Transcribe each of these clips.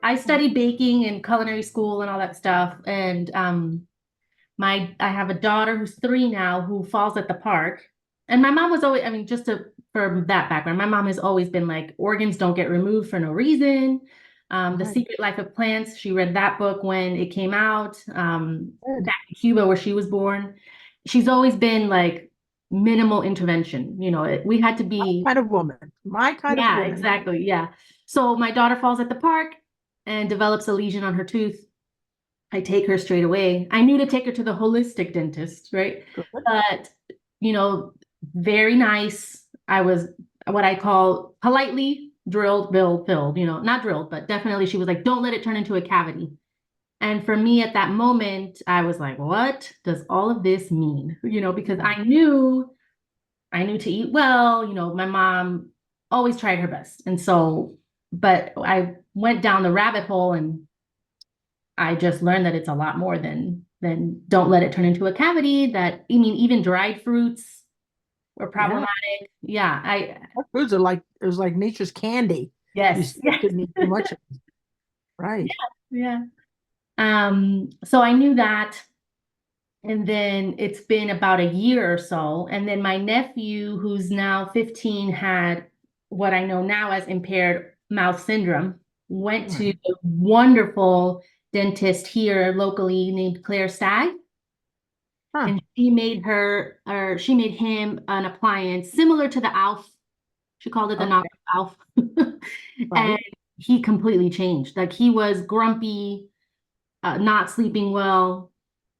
I studied baking in culinary school and all that stuff. And I have a daughter who's 3 now who falls at the park. And my mom was always, I mean, for that background, my mom has always been like, organs don't get removed for no reason. The Right. Secret Life of Plants, she read that book when it came out, Good. back in Cuba where she was born. She's always been like minimal intervention. We had to be, Kind of woman. My kind of yeah, woman. exactly. Yeah. So my daughter falls at the park and develops a lesion on her tooth. I take her straight away. I knew to take her to the holistic dentist, right? Good. But, you know, very nice. I was what I call politely drilled, filled, not drilled, but definitely she was like, don't let it turn into a cavity. And for me at that moment, I was like, what does all of this mean? Because I knew to eat well, my mom always tried her best. And so, but I went down the rabbit hole and I just learned that it's a lot more than don't let it turn into a cavity. That I mean, even dried fruits were Yeah. problematic. Yeah, I Our foods are like it was like nature's candy. You yes, still yes, shouldn't eat too much of it. Right. yeah. So I knew that, and then it's been about a year or so, and then my nephew, who's now 15, had what I know now as impaired mouth syndrome. Went to Right. a wonderful dentist here locally named Claire Stagg. Huh. And she made him an appliance similar to the Alf. She called it the knockoff Okay. Alf. And Right. he completely changed. Like he was grumpy, not sleeping well.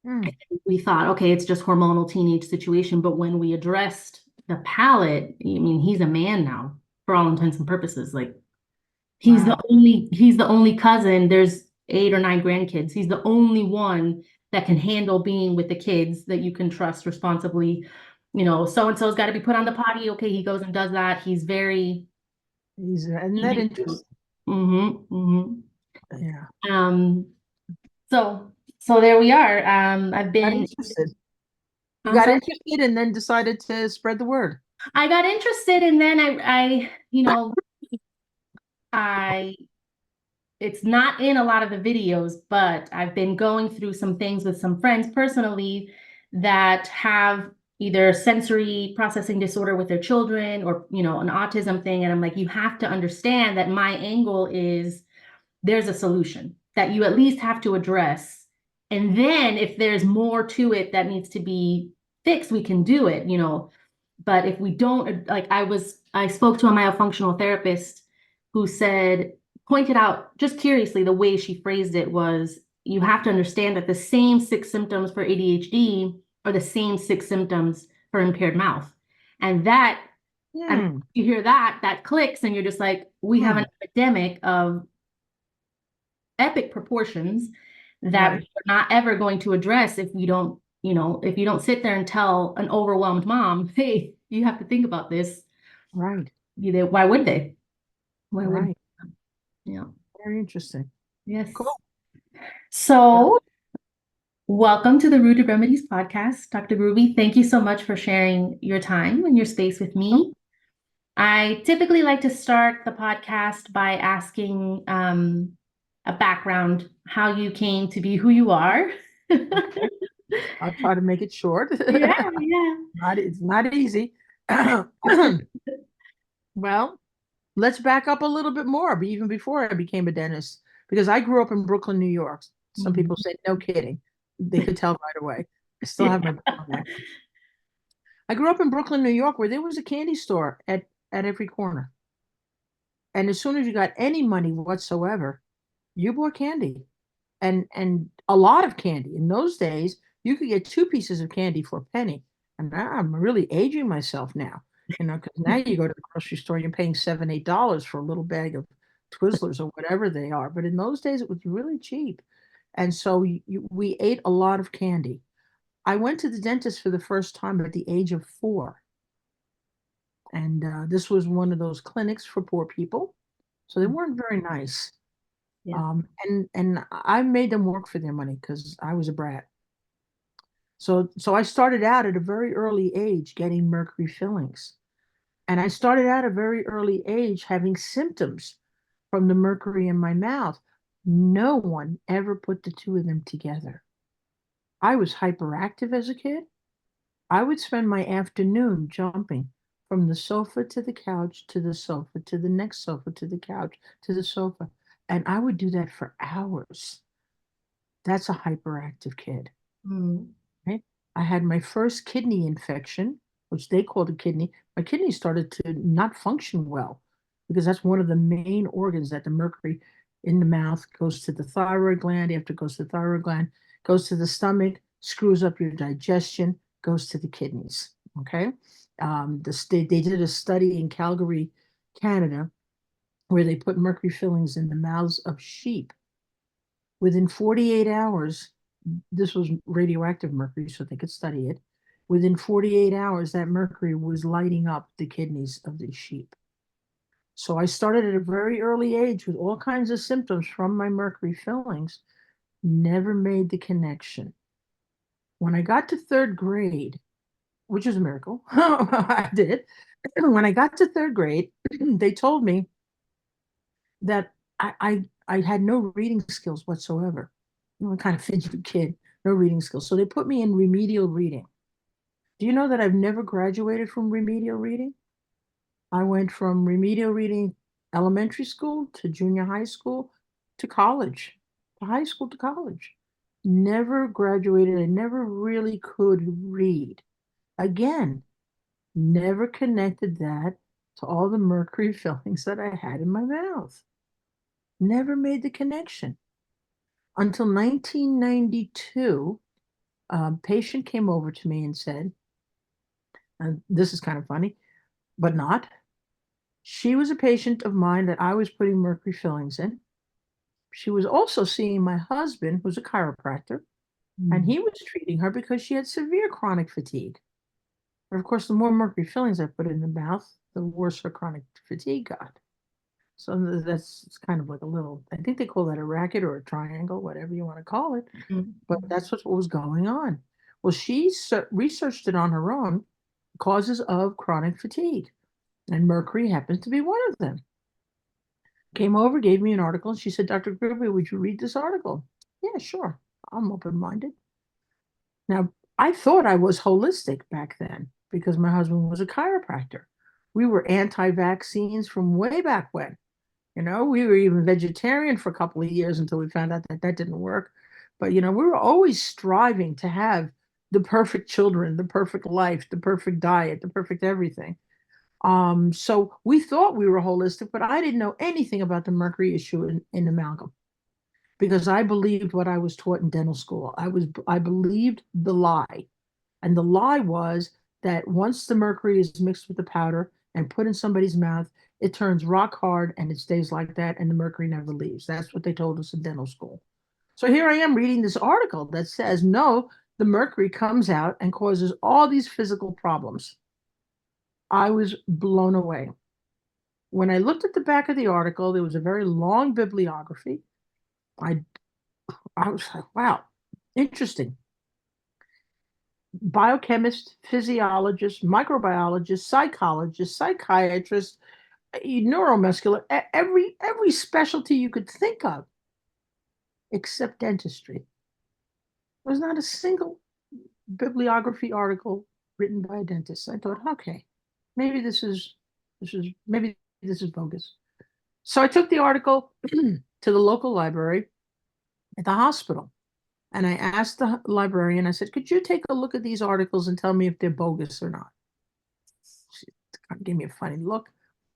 Hmm. We thought, okay, it's just hormonal teenage situation. But when we addressed the palate, I mean, he's a man now for all intents and purposes. Like Wow. he's the only cousin. There's 8 or 9 grandkids. He's the only one that can handle being with the kids that you can trust responsibly. So and so's got to be put on the potty. Okay, he goes and does that. He's very Isn't that easy to. interesting? Mm-hmm. Yeah. Um, so there we are. I've Got been. interested. You I'm got sorry. interested and then decided to spread the word. I got interested, and then I it's not in a lot of the videos, but I've been going through some things with some friends personally that have either sensory processing disorder with their children or, an autism thing. And I'm like, you have to understand that my angle is there's a solution that you at least have to address. And then if there's more to it that needs to be fixed, we can do it. But if we don't, like I spoke to a myofunctional therapist who pointed out just curiously, the way she phrased it was you have to understand that the same 6 symptoms for ADHD are the same 6 symptoms for impaired mouth. And that, I mean, Hmm. you hear that clicks, and you're just like, we have an Hmm. epidemic of epic proportions that Right. we're not ever going to address if you don't sit there and tell an overwhelmed mom, hey, you have to think about this. Right. Why would they? Why would, Right. yeah, Very interesting. yes. Cool. Well, So, welcome to the Rooted Remedies podcast, Dr. Grube. Thank you so much for sharing your time and your space with oh, me. I typically like to start the podcast by asking a background, how you came to be who you are. okay. I'll try to make it short. Yeah, yeah. It's not easy. Well, let's back up a little bit more, but even before I became a dentist, because I grew up in Brooklyn, New York. Some people Mhm. say, no kidding. They could tell right away. I still have my Yeah. Brooklyn accent. I grew up in Brooklyn, New York, where there was a candy store at every corner. And as soon as you got any money whatsoever, you bought candy. And a lot of candy. In those days, you could get 2 pieces of candy for a penny. And I'm really aging myself now, because now you go to the grocery store, you're paying $7, $8 for a little bag of Twizzlers or whatever they are. But in those days, it was really cheap. And so we ate a lot of candy. I went to the dentist for the first time at the age of 4. And this was one of those clinics for poor people. So they weren't very nice. Yeah. And I made them work for their money because I was a brat. So I started out at a very early age getting mercury fillings. And I started out at a very early age having symptoms from the mercury in my mouth. No one ever put the two of them together. I was hyperactive as a kid. I would spend my afternoon jumping from the sofa to the couch to the sofa to the next sofa to the couch to the sofa. And I would do that for hours. That's a hyperactive kid. Mm. Right? I had my first kidney infection, which they called a kidney. My kidney started to not function well because that's one of the main organs that the mercury in the mouth goes to the thyroid gland. After it goes to the thyroid gland, goes to the stomach, screws up your digestion, goes to the kidneys. Okay. They did a study in Calgary, Canada, where they put mercury fillings in the mouths of sheep. Within 48 hours, this was radioactive mercury, so they could study it. Within 48 hours, that mercury was lighting up the kidneys of the sheep. So I started at a very early age with all kinds of symptoms from my mercury fillings, never made the connection. When I got to third grade, which is a miracle, I did. When I got to third grade, they told me that I had no reading skills whatsoever. You know, a kind of fidgety kid, no reading skills. So they put me in remedial reading. Do you know that I've never graduated from remedial reading? I went from remedial reading elementary school to junior high school to college, to high school to college. Never graduated. I never really could read. Again, never connected that to all the mercury fillings that I had in my mouth. Never made the connection. Until 1992, a patient came over to me and said, and this is kind of funny, but not. She was a patient of mine that I was putting mercury fillings in. She was also seeing my husband, who's a chiropractor, and Mm. he was treating her because she had severe chronic fatigue. And of course, the more mercury fillings I put in the mouth, the worse her chronic fatigue got. So that's it's kind of like a little, I think they call that a racket or a triangle, whatever you want to call it. Mm. But that's what was going on. Well, she researched it on her own, causes of chronic fatigue, and mercury happens to be one of them. Came over, gave me an article, and she said, Dr. Grube, would you read this article? Yeah, sure. I'm open-minded. Now, I thought I was holistic back then because my husband was a chiropractor. We were anti-vaccines from way back when. You know, we were even vegetarian for a couple of years until we found out that that didn't work. But, you know, we were always striving to have the perfect children, the perfect life, the perfect diet, the perfect everything. So we thought we were holistic, but I didn't know anything about the mercury issue in amalgam because I believed what I was taught in dental school. I believed the lie. And the lie was that once the mercury is mixed with the powder and put in somebody's mouth, it turns rock hard and it stays like that, and the mercury never leaves. That's what they told us in dental school. So here I am reading this article that says, no, the mercury comes out and causes all these physical problems. I was blown away. When I looked at the back of the article, there was a very long bibliography. I, I was like, wow, interesting. Biochemist, physiologist, microbiologist, psychologist, psychiatrist, neuromuscular, every specialty you could think of, except dentistry. There's not a single bibliography article written by a dentist. I thought, okay, maybe maybe this is bogus. So I took the article to the local library at the hospital. And I asked the librarian, I said, could you take a look at these articles and tell me if they're bogus or not? She gave me a funny look.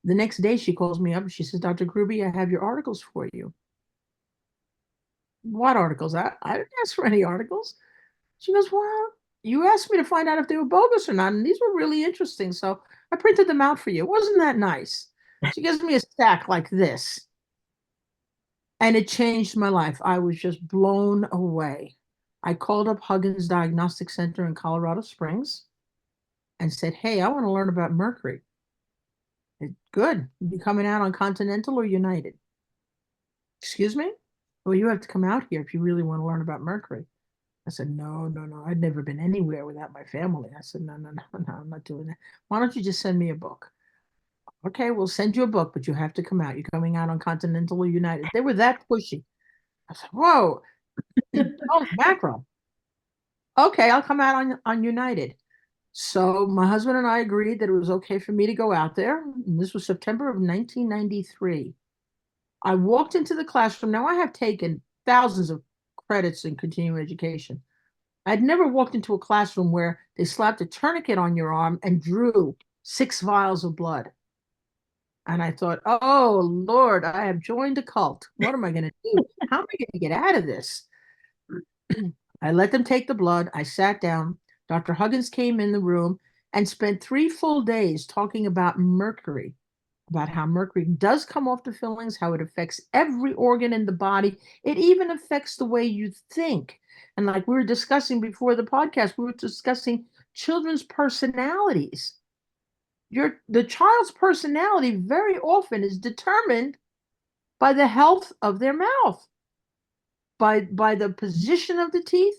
The next day she calls me up and she says, Dr. Grube, I have your articles for you. What articles? I didn't ask for any articles. She goes, well, you asked me to find out if they were bogus or not, and these were really interesting. So I printed them out for you. Wasn't that nice? She gives me a stack like this. And it changed my life. I was just blown away. I called up Huggins Diagnostic Center in Colorado Springs and said, hey, I want to learn about mercury. Good. You coming out on Continental or United? Excuse me? Well, you have to come out here if you really want to learn about mercury. I said, no, no, no. I'd never been anywhere without my family. I said, no, no, no, no, I'm not doing that. Why don't you just send me a book? Okay, we'll send you a book, but you have to come out. You're coming out on Continental or United. They were that pushy. I said, whoa, holy mackerel. Okay, I'll come out on United. So my husband and I agreed that it was okay for me to go out there. And this was September of 1993. I walked into the classroom. Now I have taken thousands of credits in continuing education. I'd never walked into a classroom where they slapped a tourniquet on your arm and drew 6 vials of blood. And I thought, oh Lord, I have joined a cult. What am I going to do? How am I going to get out of this? I let them take the blood. I sat down. Dr. Huggins came in the room and spent 3 full days talking about mercury, about how mercury does come off the fillings, how it affects every organ in the body. It even affects the way you think. And like we were discussing before the podcast, we were discussing children's personalities. The child's personality very often is determined by the health of their mouth, by the position of the teeth,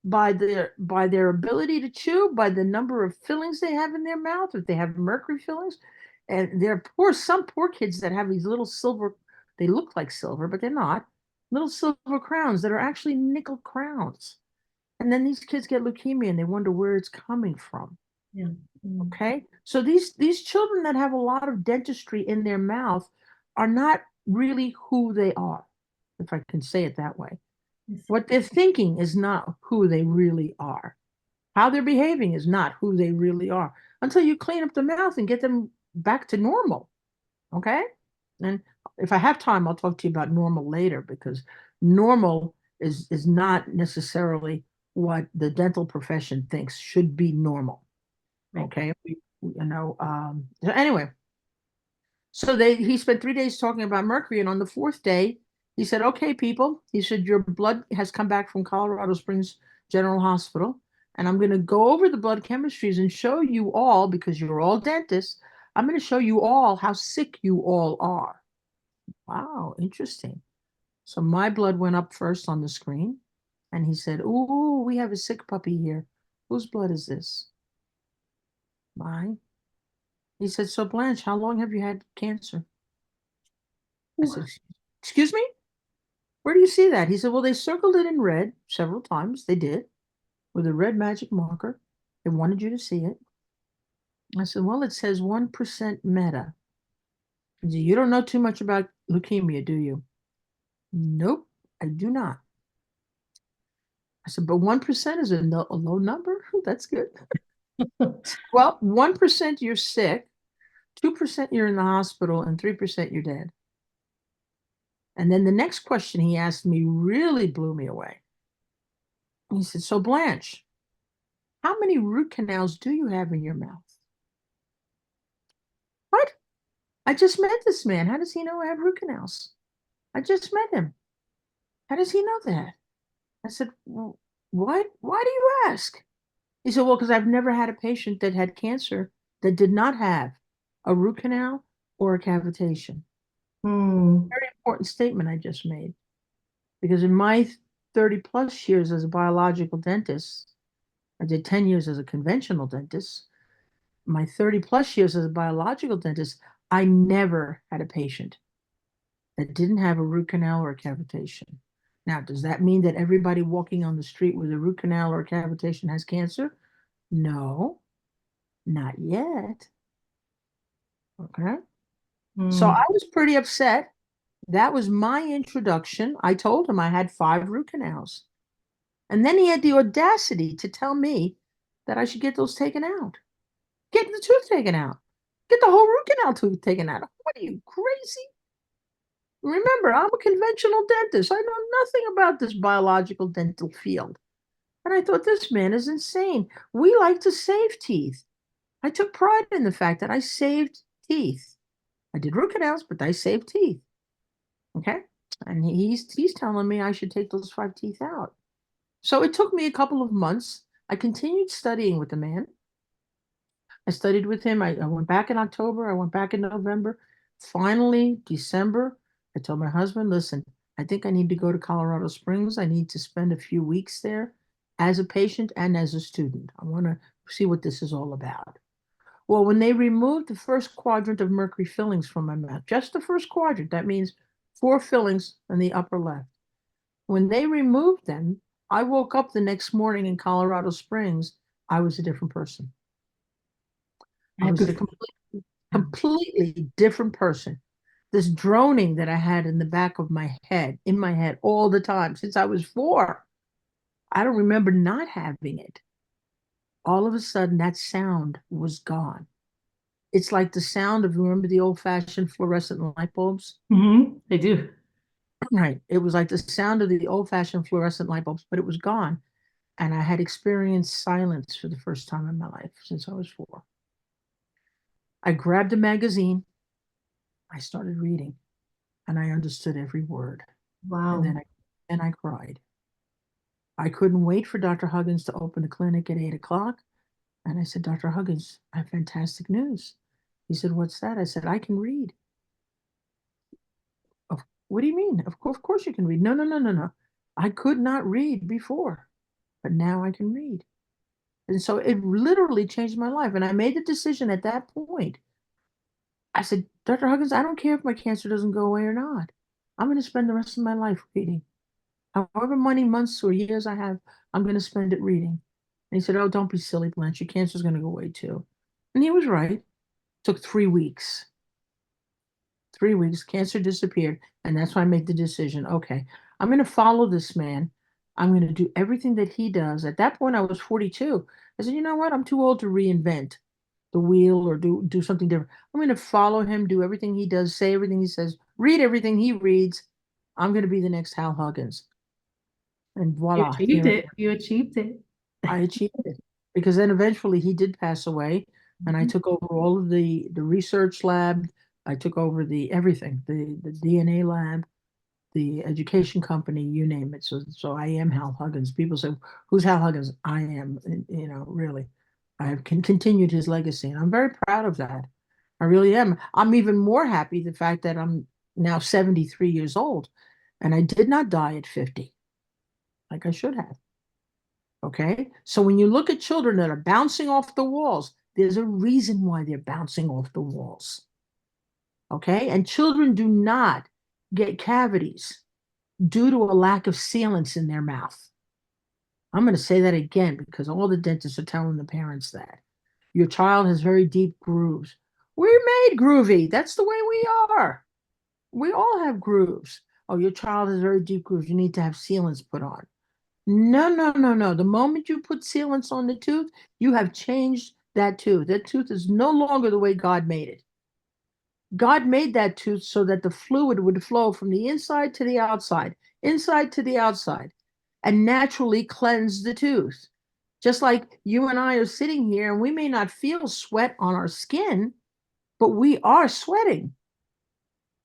by their ability to chew, by the number of fillings they have in their mouth, if they have mercury fillings. And there are some poor kids that have these little silver, they look like silver, but they're not, little silver crowns that are actually nickel crowns. And then these kids get leukemia and they wonder where it's coming from. Yeah. Mm. Okay. So these children that have a lot of dentistry in their mouth are not really who they are, if I can say it that way. Yes. What they're thinking is not who they really are. How they're behaving is not who they really are until you clean up the mouth and get them back to normal. Okay? And if I have time, I'll talk to you about normal later because normal is not necessarily what the dental profession thinks should be normal. Right. Okay? So anyway, so he spent 3 days talking about mercury, and on the fourth day, he said, "Okay, people," he said, "your blood has come back from Colorado Springs General Hospital, and I'm going to go over the blood chemistries and show you all, because you're all dentists, I'm going to show you all how sick you all are." Wow, interesting. So my blood went up first on the screen, and he said, "Ooh, we have a sick puppy here. Whose blood is this?" Mine. He said, "So Blanche, how long have you had cancer?" I said, "Excuse me? Where do you see that?" He said, "Well, they circled it in red several times. They did with a red magic marker. They wanted you to see it." I said, "Well, it says 1% meta." He said, "You don't know too much about leukemia, do you?" "Nope, I do not." I said, "But 1% is a low number. That's good." "Well, 1% you're sick, 2% you're in the hospital, and 3% you're dead." And then the next question he asked me really blew me away. He said, "So Blanche, how many root canals do you have in your mouth?" "What? I just met this man. How does he know I have root canals? I just met him. How does he know that?" I said, "Well, what? Why do you ask?" He said, "Well, because I've never had a patient that had cancer that did not have a root canal or a cavitation." Mm. Very important statement I just made. Because in my 30 plus years as a biological dentist, I did 10 years as a conventional dentist. My 30 plus years as a biological dentist, I never had a patient that didn't have a root canal or a cavitation. Now, does that mean that everybody walking on the street with a root canal or a cavitation has cancer? No, not yet. Okay. So Mm. I was pretty upset. That was my introduction. I told him I had 5 root canals. And then he had the audacity to tell me that I should get those taken out. Get the tooth taken out. Get the whole root canal tooth taken out. What are you, crazy? Remember, I'm a conventional dentist. I know nothing about this biological dental field. And I thought, this man is insane. We like to save teeth. I took pride in the fact that I saved teeth. I did root canals, but I saved teeth. Okay. And he's telling me I should take those 5 teeth out. So it took me a couple of months. I continued studying with the man. I studied with him. I went back in October. I went back in November. Finally, December, I told my husband, listen, I think I need to go to Colorado Springs. I need to spend a few weeks there as a patient and as a student. I want to see what this is all about. Well, when they removed the first quadrant of mercury fillings from my mouth, just the first quadrant, that means 4 fillings in the upper left. When they removed them, I woke up the next morning in Colorado Springs. I was a different person. I I have was a to. completely different person. This droning that I had in the back of my head, in my head all the time since I was 4, I don't remember not having it. All of a sudden, that sound was gone. It's like the sound of, remember the old-fashioned fluorescent light bulbs? I do. Right. It was like the sound of the old-fashioned fluorescent light bulbs, but it was gone. And I had experienced silence for the first time in my life since I was 4. I grabbed a magazine, I started reading, and I understood every word. And Wow. then I cried. I couldn't wait for Dr. Huggins to open the clinic at 8 o'clock. And I said, Dr. Huggins, I have fantastic news. He said, what's that? I said, I can read. What do you mean? Of course you can read. No, no, no, no, no. I could not read before, but now I can read. And so it literally changed my life. And I made the decision at that point. I said, Dr. Huggins, I don't care if my cancer doesn't go away or not. I'm going to spend the rest of my life reading. However many months or years I have, I'm going to spend it reading. And he said, oh, don't be silly, Blanche. Your cancer's going to go away too. And he was right. It took 3 weeks. 3 weeks, cancer disappeared. And that's why I made the decision. Okay, I'm going to follow this man. I'm going to do everything that he does. At that point, I was 42. I said, you know what? I'm too old to reinvent the wheel or do something different. I'm going to follow him, do everything he does, say everything he says, read everything he reads. I'm going to be the next Hal Huggins. And You voila, achieved here it. You achieved it. I achieved it. Because then eventually he did pass away, and I Mhm. took over all of the research lab. I took over the everything, the DNA lab, the education company, you name it. So I am Hal Huggins. People say, "Who's Hal Huggins?" I am, really. I have continued his legacy, and I'm very proud of that. I really am. I'm even more happy the fact that I'm now 73 years old, and I did not die at 50 like I should have. Okay. So when you look at children that are bouncing off the walls, there's a reason why they're bouncing off the walls. Okay. And children do not get cavities due to a lack of sealants in their mouth. I'm going to say that again because all the dentists are telling the parents that. Your child has very deep grooves. We're made groovy. That's the way we are. We all have grooves. Oh, your child has very deep grooves. You need to have sealants put on. No, no, no, no. The moment you put sealants on the tooth, you have changed that tooth. That tooth is no longer the way God made it. God made that tooth so that the fluid would flow from the inside to the outside, and naturally cleanse the tooth. Just like you and I are sitting here, and we may not feel sweat on our skin, but we are sweating.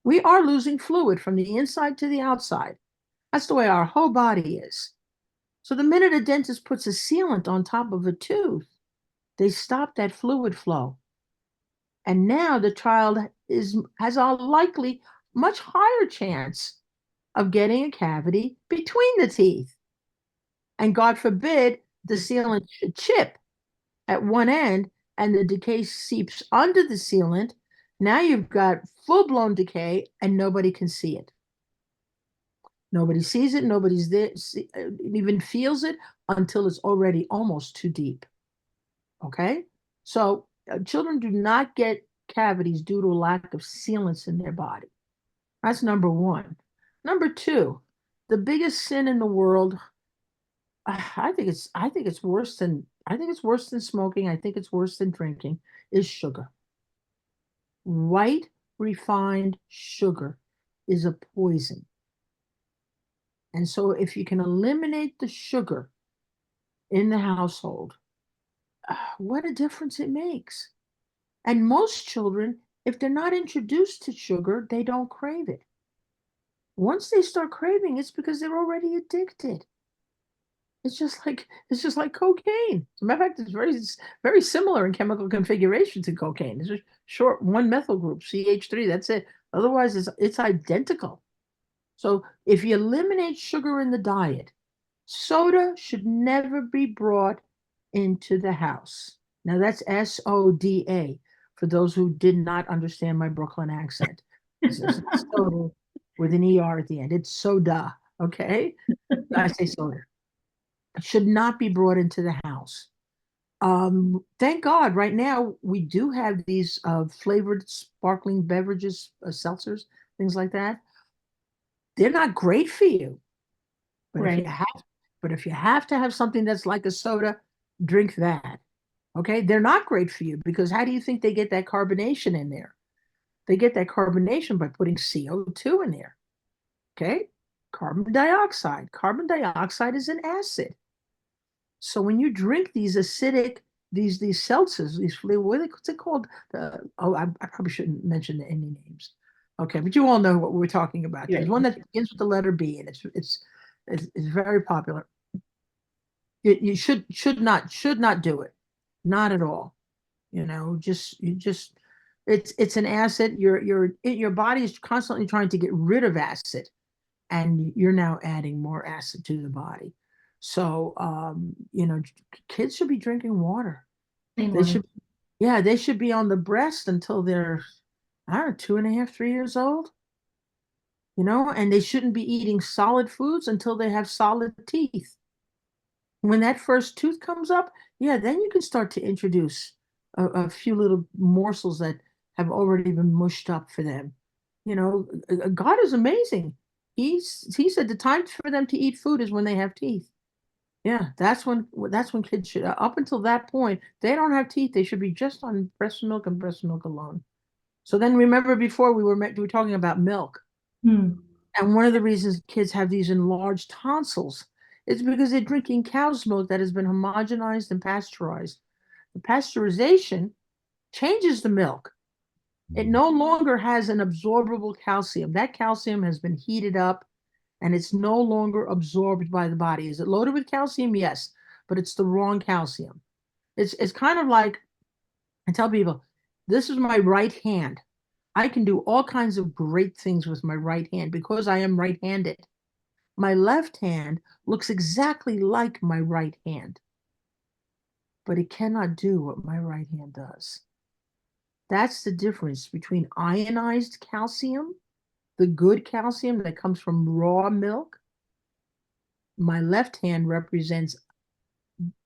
We are losing fluid from the inside to the outside. That's the way our whole body is. So the minute a dentist puts a sealant on top of a tooth, they stop that fluid flow. And now the child has a likely much higher chance of getting a cavity between the teeth. And God forbid the sealant should chip at one end and the decay seeps under the sealant. Now you've got full-blown decay and nobody can see it. Nobody sees it, nobody's there, even feels it until it's already almost too deep. Okay? So children do not get cavities due to a lack of sealants in their body. That's number one. Number two, the biggest sin in the world, I think it's worse than smoking. I think it's worse than drinking, is sugar. White refined sugar is a poison. And so if you can eliminate the sugar in the household, what a difference it makes. And most children, if they're not introduced to sugar, they don't crave it. Once they start craving, it's because they're already addicted. It's just like cocaine. As a matter of fact, it's very similar in chemical configuration to cocaine. It's a short one methyl group, CH3. That's it. Otherwise, it's identical. So if you eliminate sugar in the diet, soda should never be brought into the house. Now that's SODA for those who did not understand my Brooklyn accent. It's soda with an ER at the end. It's soda. Okay, I say soda. It should not be brought into the house. Thank God, right now we do have these flavored sparkling beverages, seltzers, things like that. They're not great for you, but if you Right. have, but if you have to have something that's like a soda, drink that. Okay, they're not great for you because how do you think they get that carbonation in there? They get that carbonation by putting CO2 in there. Okay, carbon dioxide. Carbon dioxide is an acid. So when you drink these acidic, these seltzers, what's it called? I probably shouldn't mention any names. Okay, but you all know what we're talking about. There's Right. one that begins with the letter B, and it's very popular. You should not do it, not at all. You just it's an acid. Your body is constantly trying to get rid of acid, and you're now adding more acid to the body. So, kids should be drinking water. Plain They water. should, yeah, they should be on the breast until they're, I don't know, 2.5, 3 years old, and they shouldn't be eating solid foods until they have solid teeth. When that first tooth comes up, yeah, then you can start to introduce a few little morsels that have already been mushed up for them. God is amazing. He said the time for them to eat food is when they have teeth. Yeah, that's when kids should. Up until that point, they don't have teeth. They should be just on breast milk and breast milk alone. So then, remember before we were talking about milk, Hmm. and one of the reasons kids have these enlarged tonsils is because they're drinking cow's milk that has been homogenized and pasteurized. The pasteurization changes the milk. It no longer has an absorbable calcium. That calcium has been heated up and it's no longer absorbed by the body. Is it loaded with calcium? Yes, but it's the wrong calcium. It's kind of like I tell people, this is my right hand. I can do all kinds of great things with my right hand because I am right-handed. My left hand looks exactly like my right hand, but it cannot do what my right hand does. That's the difference between ionized calcium, the good calcium that comes from raw milk. My left hand represents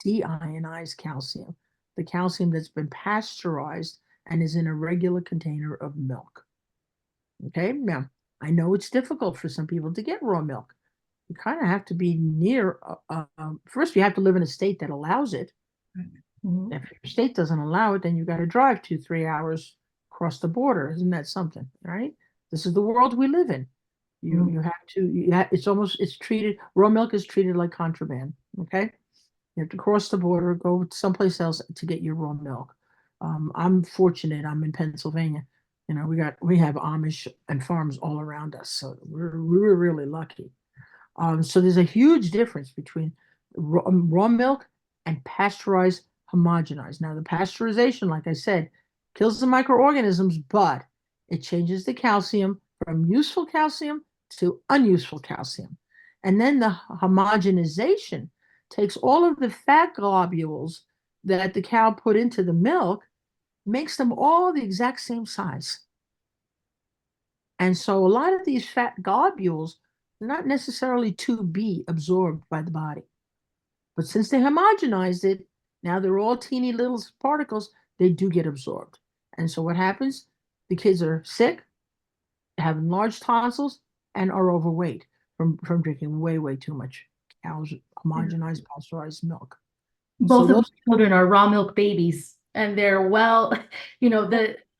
deionized calcium, the calcium that's been pasteurized and is in a regular container of milk. Okay, now I know it's difficult for some people to get raw milk. You kind of have to be near, first, you have to live in a state that allows it. Mhm. If your state doesn't allow it, then you got to drive 2, 3 hours across the border. Isn't that something, right? This is the world we live in. You Mhm. have to, it's treated, raw milk is treated like contraband. Okay. You have to cross the border, go someplace else to get your raw milk. I'm fortunate. I'm in Pennsylvania. We have Amish and farms all around us, so we're really lucky. So there's a huge difference between raw milk and pasteurized homogenized. Now, the pasteurization, like I said, kills the microorganisms, but it changes the calcium from useful calcium to unuseful calcium. And then the homogenization takes all of the fat globules that the cow put into the milk, makes them all the exact same size. And so a lot of these fat globules are not necessarily to be absorbed by the body. But since they homogenized it, now they're all teeny little particles, they do get absorbed. And so what happens? The kids are sick, have enlarged tonsils, and are overweight from drinking way, way too much cows homogenized pasteurized milk. So Both of my those children are raw milk babies, and they're well,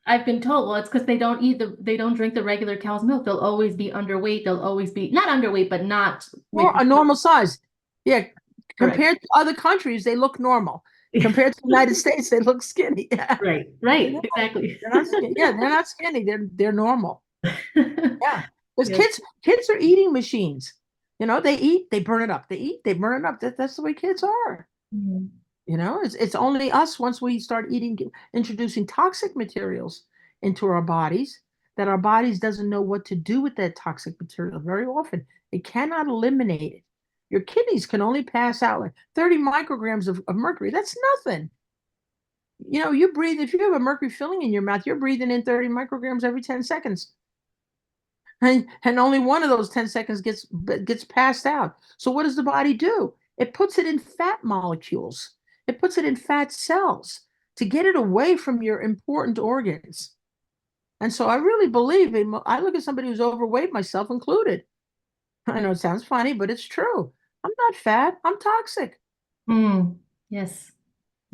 I've been told, well, it's because they don't drink the regular cow's milk. They'll always be underweight. They'll always be not underweight, but not with. Or a normal size. Yeah, Correct. compared to other countries, they look normal. Compared to the United States, they look skinny. Yeah. Right, You right, know, exactly. they're not skinny. Yeah, they're not skinny. They're normal. Yeah. Because Yes. kids are eating machines. They eat, they burn it up. They eat, they burn it up. That's the way kids are. Mhm. It's only us once we start introducing toxic materials into our bodies that our bodies doesn't know what to do with that toxic material very often. It cannot eliminate it. Your kidneys can only pass out like 30 micrograms of mercury. That's nothing. You breathe, if you have a mercury filling in your mouth, you're breathing in 30 micrograms every 10 seconds. and only one of those 10 seconds gets passed out. So what does the body do? It puts it in fat molecules. It puts it in fat cells to get it away from your important organs. And so I really believe I look at somebody who's overweight, myself included. I know it sounds funny, but it's true. I'm not fat. I'm toxic. Mm, yes,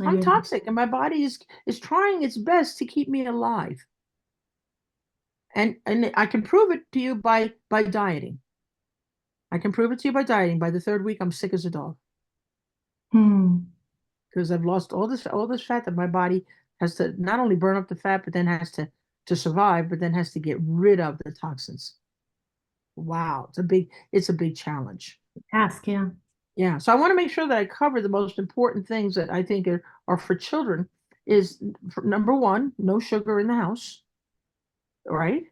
I I'm hear you. toxic, and my body is trying its best to keep me alive. And I can prove it to you by dieting. I can prove it to you by dieting. By the third week, I'm sick as a dog Hmm. because I've lost all this fat that my body has to not only burn up the fat, but then has to survive, but then has to get rid of the toxins. Wow, it's a big challenge. Ask, yeah. Yeah, so I want to make sure that I cover the most important things that I think are for children is number one, no sugar in the house, right?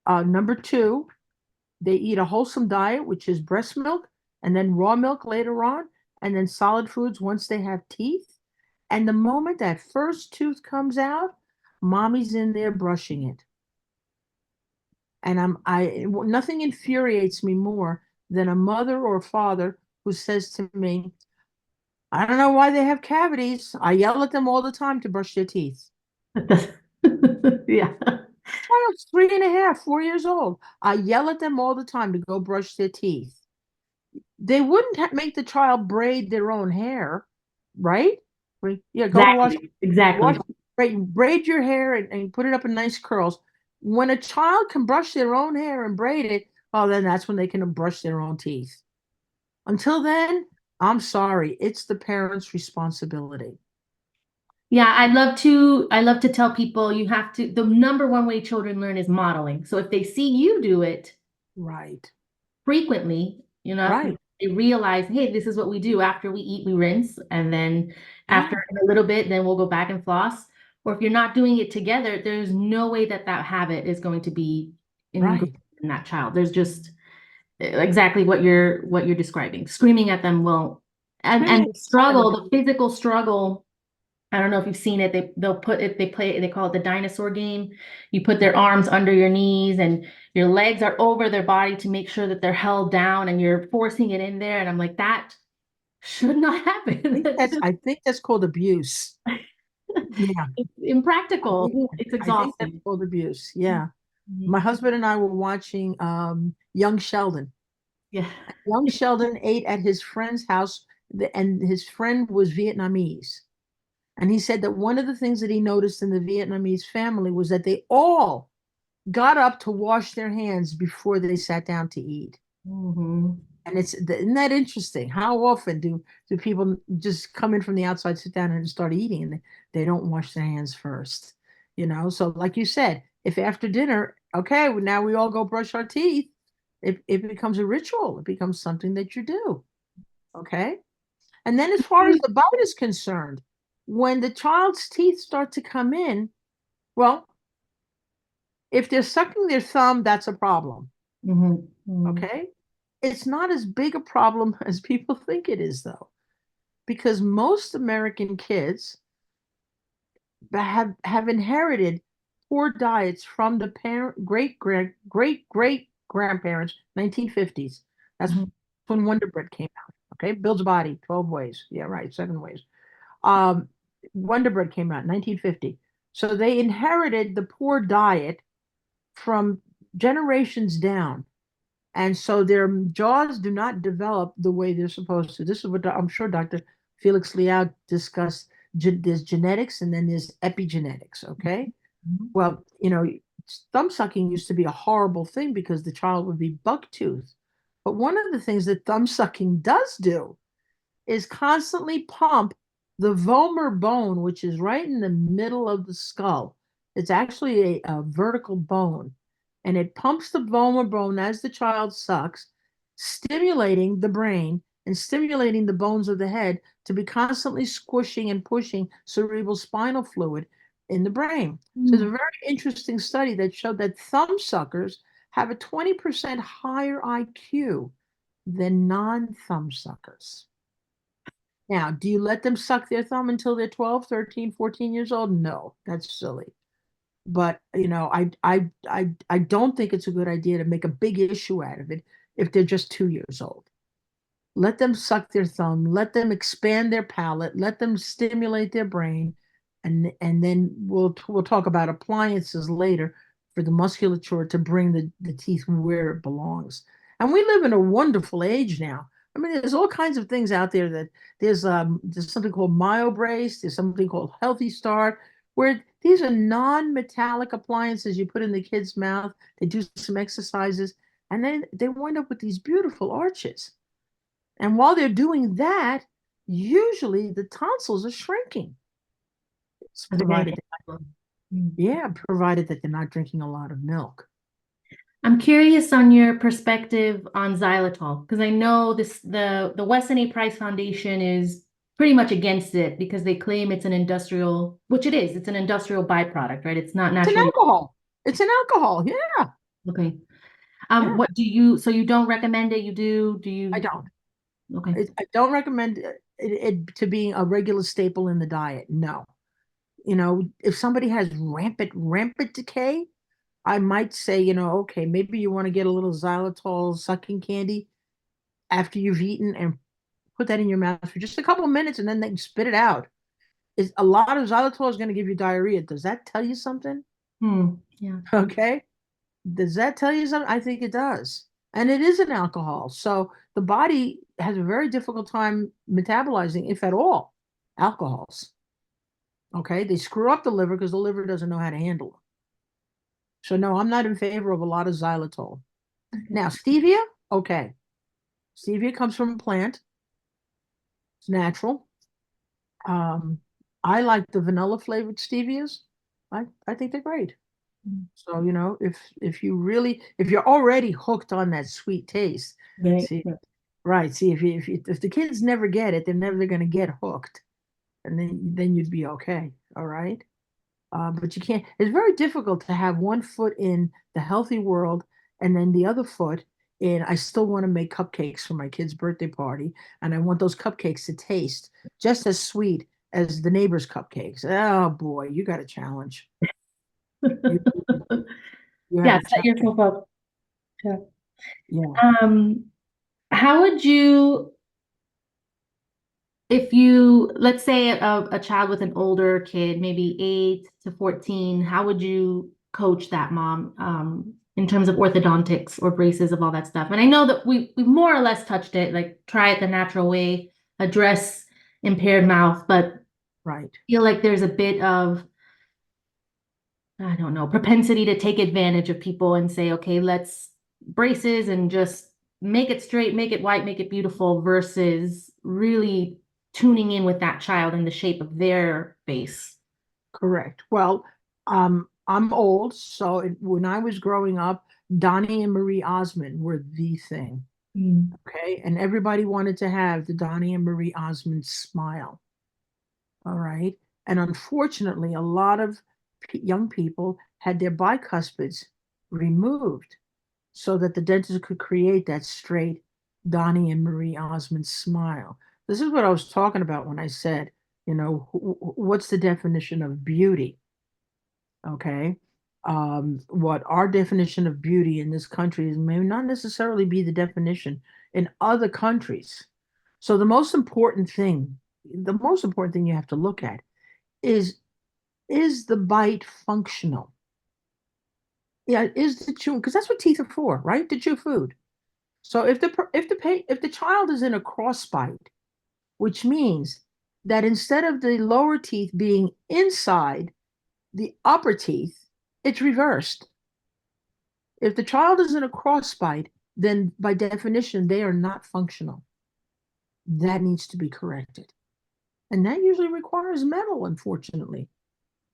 Number two, they eat a wholesome diet, which is breast milk and then raw milk later on, and then solid foods once they have teeth. And the moment that first tooth comes out, mommy's in there brushing it. And nothing infuriates me more than a mother or father who says to me, I don't know why they have cavities. I yell at them all the time to brush their teeth. Yeah. Child's 3.5, 4 years old. I yell at them all the time to go brush their teeth. They wouldn't make the child braid their own hair, right? Yeah, go Exactly. wash, Exactly. braid your hair and put it up in nice curls. When a child can brush their own hair and braid it, oh, then that's when they can brush their own teeth. Until then, I'm sorry, it's the parent's responsibility. Yeah, I love to tell people you have to, the number one way children learn is modeling. So if they see you do it Right, frequently, right, they realize, hey, this is what we do. After we eat, we rinse, and then yeah, after a little bit, then we'll go back and floss. Or if you're not doing it together, there's no way that that habit is going to be ingrained right. in that child. There's just exactly what you're describing. Screaming at them will, and Screaming the outside of struggle, it. the physical struggle. I don't know if you've seen it. They'll put it, they play it, they call it the dinosaur game. You put their arms under your knees and your legs are over their body to make sure that they're held down and you're forcing it in there. And I'm like, that should not happen. That's just I think that's called abuse. Yeah, it's I think impractical. It's I think that's exhausting. called abuse. Yeah. My Mhm. husband and I were watching Young Sheldon. Yeah. Young Sheldon ate at his friend's house, and his friend was Vietnamese. And he said that one of the things that he noticed in the Vietnamese family was that they all got up to wash their hands before they sat down to eat. Hmm. And isn't that interesting? How often do people just come in from the outside, sit down, and start eating, and they don't wash their hands first? So like you said, if after dinner, okay, well, now we all go brush our teeth, it becomes a ritual. It becomes something that you do. Okay. And then as far as the bite is concerned, when the child's teeth start to come in, well, if they're sucking their thumb, that's a problem. Hmm. Hmm. Okay. It's not as big a problem as people think it is, though, because most American kids have inherited poor diets from the parent great grandparents, 1950s. That's Hmm. when Wonder Bread came out. Okay, Builds Body, 12 ways. Yeah, right, 7 ways. Um, Wonder Bread came out in 1950. So they inherited the poor diet from generations down. And so their jaws do not develop the way they're supposed to. This is what I'm sure Dr. Felix Liao discussed. There's genetics and then there's epigenetics. Okay. Well, thumb sucking used to be a horrible thing because the child would be buck-toothed. But one of the things that thumb sucking does do is constantly pump the vomer bone, which is right in the middle of the skull. It's actually a vertical bone, and it pumps the vomer bone as the child sucks, stimulating the brain and stimulating the bones of the head to be constantly squishing and pushing cerebral spinal fluid in the brain. So there's a very interesting study that showed that thumb suckers have a 20% higher IQ than non-thumb suckers. Now, do you let them suck their thumb until they're 12, 13, 14 years old? No, that's silly. But I don't think it's a good idea to make a big issue out of it if they're just 2 years old. Let them suck their thumb, let them expand their palate, let them stimulate their brain, and then we'll talk about appliances later for the musculature to bring the teeth where it belongs. And we live in a wonderful age now. I mean, there's all kinds of things out there that there's something called MyoBrace, there's something called Healthy Start, where these are non-metallic appliances you put in the kid's mouth. They do some exercises, and then they wind up with these beautiful arches. And while they're doing that, usually the tonsils are shrinking. It's They're gonna provided, get Mm. yeah, provided that they're not drinking a lot of milk. I'm curious on your perspective on xylitol because I know the Weston A. Price Foundation is pretty much against it because they claim it's an industrial, which it is. It's an industrial byproduct, right? It's not It's an naturally alcohol. It's an alcohol. Yeah, okay. yeah. What do you? So you don't recommend it? You do? Do I you? don't. Okay. I don't recommend it to being a regular staple in the diet. No. If somebody has rampant decay, I might say, okay, maybe you want to get a little xylitol sucking candy after you've eaten and put that in your mouth for just a couple of minutes and then they spit it out. Is a lot of xylitol is going to give you diarrhea. Does that tell you something? Yeah. Okay. Does that tell you something? I think it does. And it is an alcohol. So the body has a very difficult time metabolizing, if at all, alcohols. Okay. They screw up the liver because the liver doesn't know how to handle them. So no, I'm not in favor of a lot of xylitol. Okay. Now, stevia, okay. Stevia comes from a plant. It's natural. Um, I like the vanilla flavored stevias. I think they're great. Mm. So, if you're already hooked on that sweet taste, Right. see, Right. right, see if the kids never get it, they're never going to get hooked, and then you'd be okay, all right? But you can't. It's very difficult to have one foot in the healthy world and then the other foot in. I still want to make cupcakes for my kid's birthday party, and I want those cupcakes to taste just as sweet as the neighbor's cupcakes. Oh boy, you got a challenge. You you have Yeah, a set challenge. yourself up. Yeah. Yeah. Um, how would you, if you, let's say a child with an older kid, maybe 8 to 14, how would you coach that mom in terms of orthodontics or braces of all that stuff? And I know that we more or less touched it, like try it the natural way, address impaired mouth, but I Right. feel like there's a bit of I don't know, propensity to take advantage of people and say, okay, let's braces and just make it straight, make it white, make it beautiful versus really tuning in with that child in the shape of their face. Correct. Well, I'm old, so when I was growing up, Donnie and Marie Osmond were the thing. Mm. Okay. And everybody wanted to have the Donnie and Marie Osmond smile. All right. And unfortunately, a lot of young people had their bicuspids removed so that the dentist could create that straight Donnie and Marie Osmond smile. This is what I was talking about when I said, what's the definition of beauty? Okay. What our definition of beauty in this country is may not necessarily be the definition in other countries. So the most important thing you have to look at is is the bite functional? Yeah, is the chewing because that's what teeth are for, right? To chew food. So if the child is in a crossbite, which means that instead of the lower teeth being inside the upper teeth, it's reversed. If the child is in a crossbite, then by definition, they are not functional. That needs to be corrected. And that usually requires metal, unfortunately.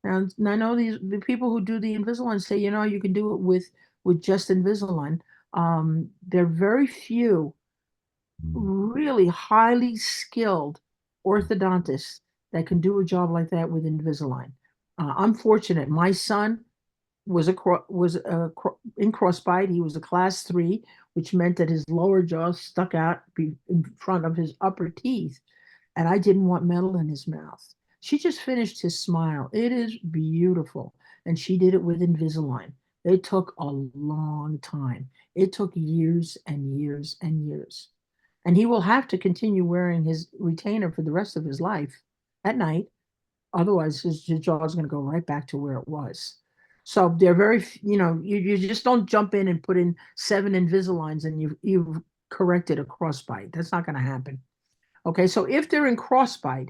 And I know the people who do the Invisalign say, you can do it with just Invisalign. There are very few really highly skilled orthodontists that can do a job like that with Invisalign. I'm fortunate. My son in crossbite. He was a class 3, which meant that his lower jaw stuck out in front of his upper teeth, and I didn't want metal in his mouth. She just finished his smile. It is beautiful. and she did it with Invisalign. It took a long time. It took years and years and years. And he will have to continue wearing his retainer for the rest of his life at night. Otherwise, his jaw is going to go right back to where it was. So they're very, you just don't jump in and put in 7 Invisaligns and you've corrected a crossbite. That's not going to happen. Okay, so if they're in crossbite,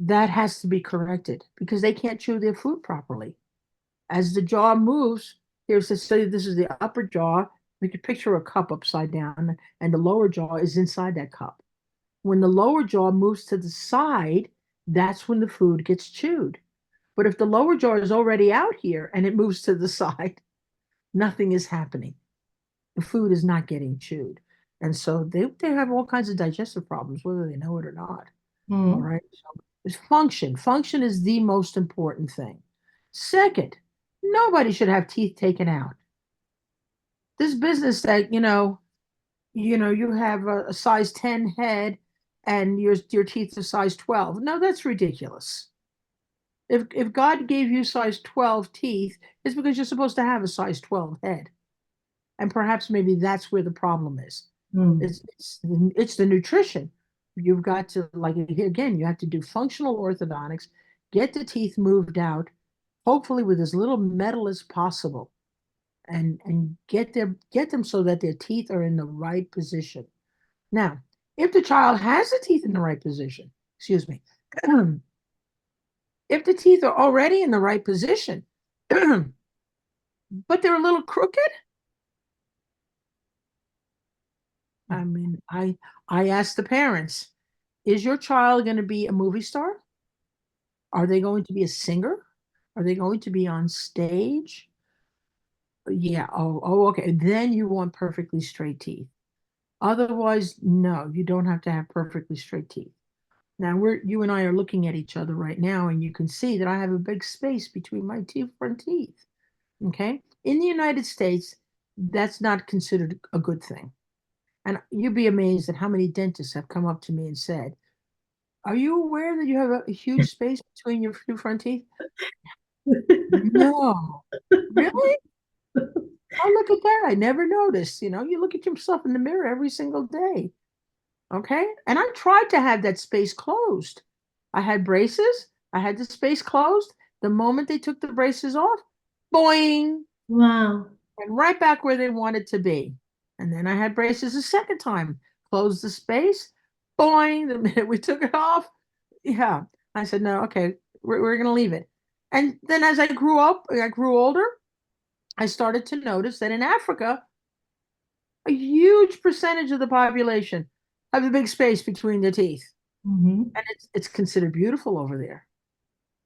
that has to be corrected because they can't chew their food properly. As the jaw moves, here's the so this is the upper jaw. We could picture a cup upside down, and the lower jaw is inside that cup. When the lower jaw moves to the side, that's when the food gets chewed. But if the lower jaw is already out here and it moves to the side, nothing is happening. The food is not getting chewed. And so they have all kinds of digestive problems, whether they know it or not. All Mm. right. So it's function. Function is the most important thing. Second, nobody should have teeth taken out. This business that, you have a size 10 head and your teeth are size 12. No, that's ridiculous. If God gave you size 12 teeth, it's because you're supposed to have a size 12 head. And perhaps maybe that's where the problem is. Mm. It's the nutrition. You've got to, like, again, you have to do functional orthodontics, get the teeth moved out, hopefully with as little metal as possible, and get them so that their teeth are in the right position. Now, if the child has the teeth in the right position, excuse me, if the teeth are already in the right position, but they're a little crooked, I mean, I asked the parents, is your child going to be a movie star? Are they going to be a singer? Are they going to be on stage? Yeah. Oh, okay. Then you want perfectly straight teeth. Otherwise, no, you don't have to have perfectly straight teeth. Now you and I are looking at each other right now, and you can see that I have a big space between my two front teeth. Okay. In the United States, that's not considered a good thing. And you'd be amazed at how many dentists have come up to me and said, are you aware that you have a huge space between your two front teeth? No. Really? Oh, look at that. I never noticed. You look at yourself in the mirror every single day. Okay. And I tried to have that space closed. I had braces. I had the space closed. The moment they took the braces off, boing, Wow. and right back where they wanted to be. And then I had braces a second time, closed the space, boing, the minute we took it off. Yeah. I said, no, okay, we're going to leave it. And then as I grew up, I grew older, I started to notice that in Africa, a huge percentage of the population have a big space between their teeth. Mhm. And it's considered beautiful over there.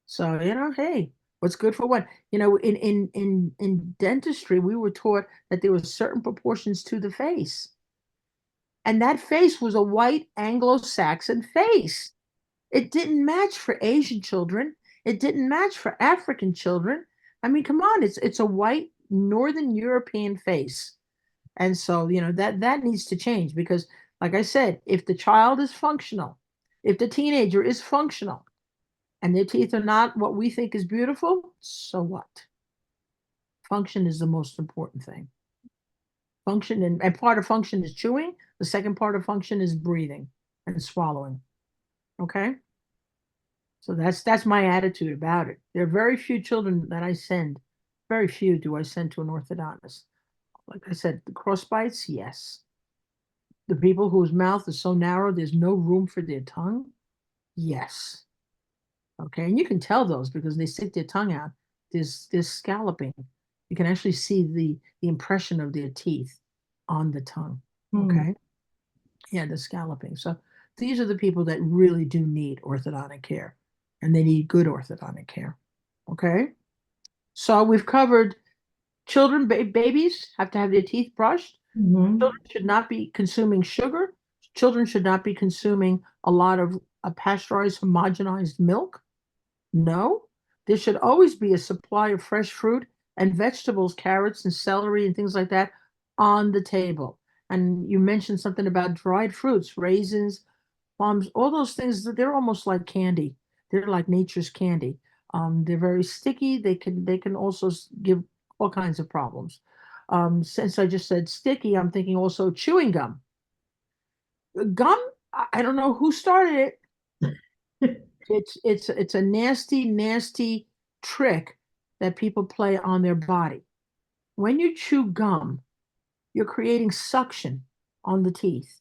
So, hey, what's good for what? In dentistry, we were taught that there were certain proportions to the face. And that face was a white Anglo-Saxon face. It didn't match for Asian children. It didn't match for African children. I mean, come on, it's a white Northern European face. And so, that needs to change because, like I said, if the child is functional, if the teenager is functional, and their teeth are not what we think is beautiful, so what? Function is the most important thing. Function and part of function is chewing. The second part of function is breathing and swallowing. Okay? So that's my attitude about it. There are very few children that I send, very few do I send to an orthodontist. Like I said, the crossbites, yes. The people whose mouth is so narrow there's no room for their tongue, yes. Okay, and you can tell those because they stick their tongue out. There's scalloping. You can actually see the impression of their teeth on the tongue. Mm. Okay, yeah, the scalloping. So these are the people that really do need orthodontic care, and they need good orthodontic care. Okay, so we've covered children, babies have to have their teeth brushed. Mhm. Children should not be consuming sugar. Children should not be consuming a lot of pasteurized, homogenized milk. No, there should always be a supply of fresh fruit and vegetables, carrots and celery and things like that on the table. And you mentioned something about dried fruits, raisins, plums, all those things, they're almost like candy. They're like nature's candy. They're very sticky. They can also give all kinds of problems. Since I just said sticky, I'm thinking also chewing gum. Gum, I don't know who started it. It's a nasty, nasty trick that people play on their body. When you chew gum, you're creating suction on the teeth.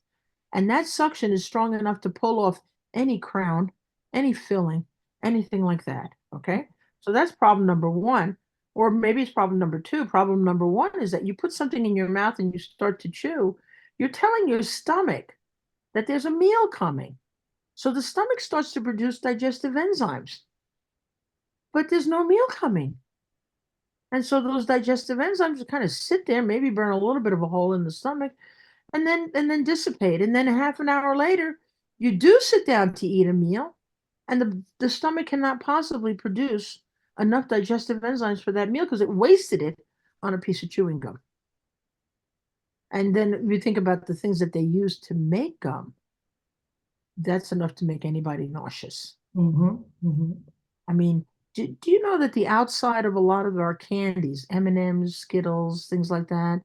And that suction is strong enough to pull off any crown, any filling, anything like that. Okay. So that's problem number one. Or maybe it's problem number two. Problem number one is that you put something in your mouth and you start to chew, you're telling your stomach that there's a meal coming. So the stomach starts to produce digestive enzymes, but there's no meal coming. And so those digestive enzymes kind of sit there, maybe burn a little bit of a hole in the stomach, and then dissipate. And then a half an hour later, you do sit down to eat a meal, and the stomach cannot possibly produce enough digestive enzymes for that meal because it wasted it on a piece of chewing gum. And then you think about the things that they use to make gum, that's enough to make anybody nauseous. Hmm. Hmm. I mean, do you know that the outside of a lot of our candies, M&Ms, Skittles, things like that,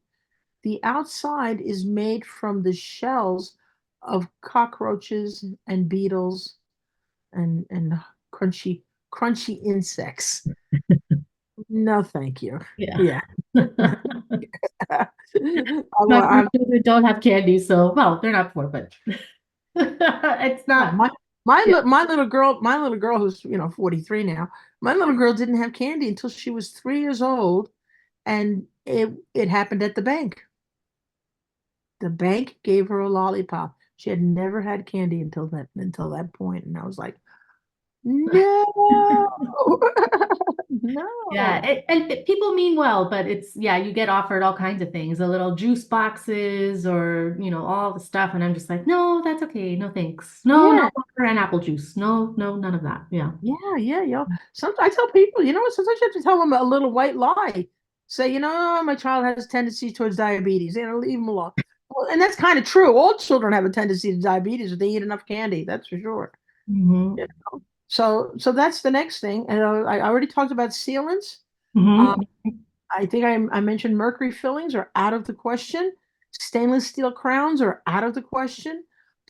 the outside is made from the shells of cockroaches and beetles and crunchy insects. No, thank you. Yeah. Yeah. My poor I'm, children don't have candy, so well, they're not poor, but it's yeah, not. Yeah. my little girl who's 43 now, my little girl didn't have candy until she was 3 years old, and it happened at the bank. The bank gave her a lollipop. She had never had candy until that point, and I was like, no, Yeah, no. people mean well, but it's yeah, you get offered all kinds of things, the little juice boxes or all the stuff, and I'm just like, no, that's okay, no thanks, no, no Yeah, water and apple juice, no, no, none of that. Yeah. yeah. Sometimes I tell people, sometimes you have to tell them a little white lie. Say, my child has a tendency towards diabetes. Leave them alone. Well, and that's kind of true. All children have a tendency to diabetes if they eat enough candy. That's for sure. Hmm. Yeah. So that's the next thing. And I already talked about sealants. Um, Hmm. I think I mentioned mercury fillings are out of the question. Stainless steel crowns are out of the question.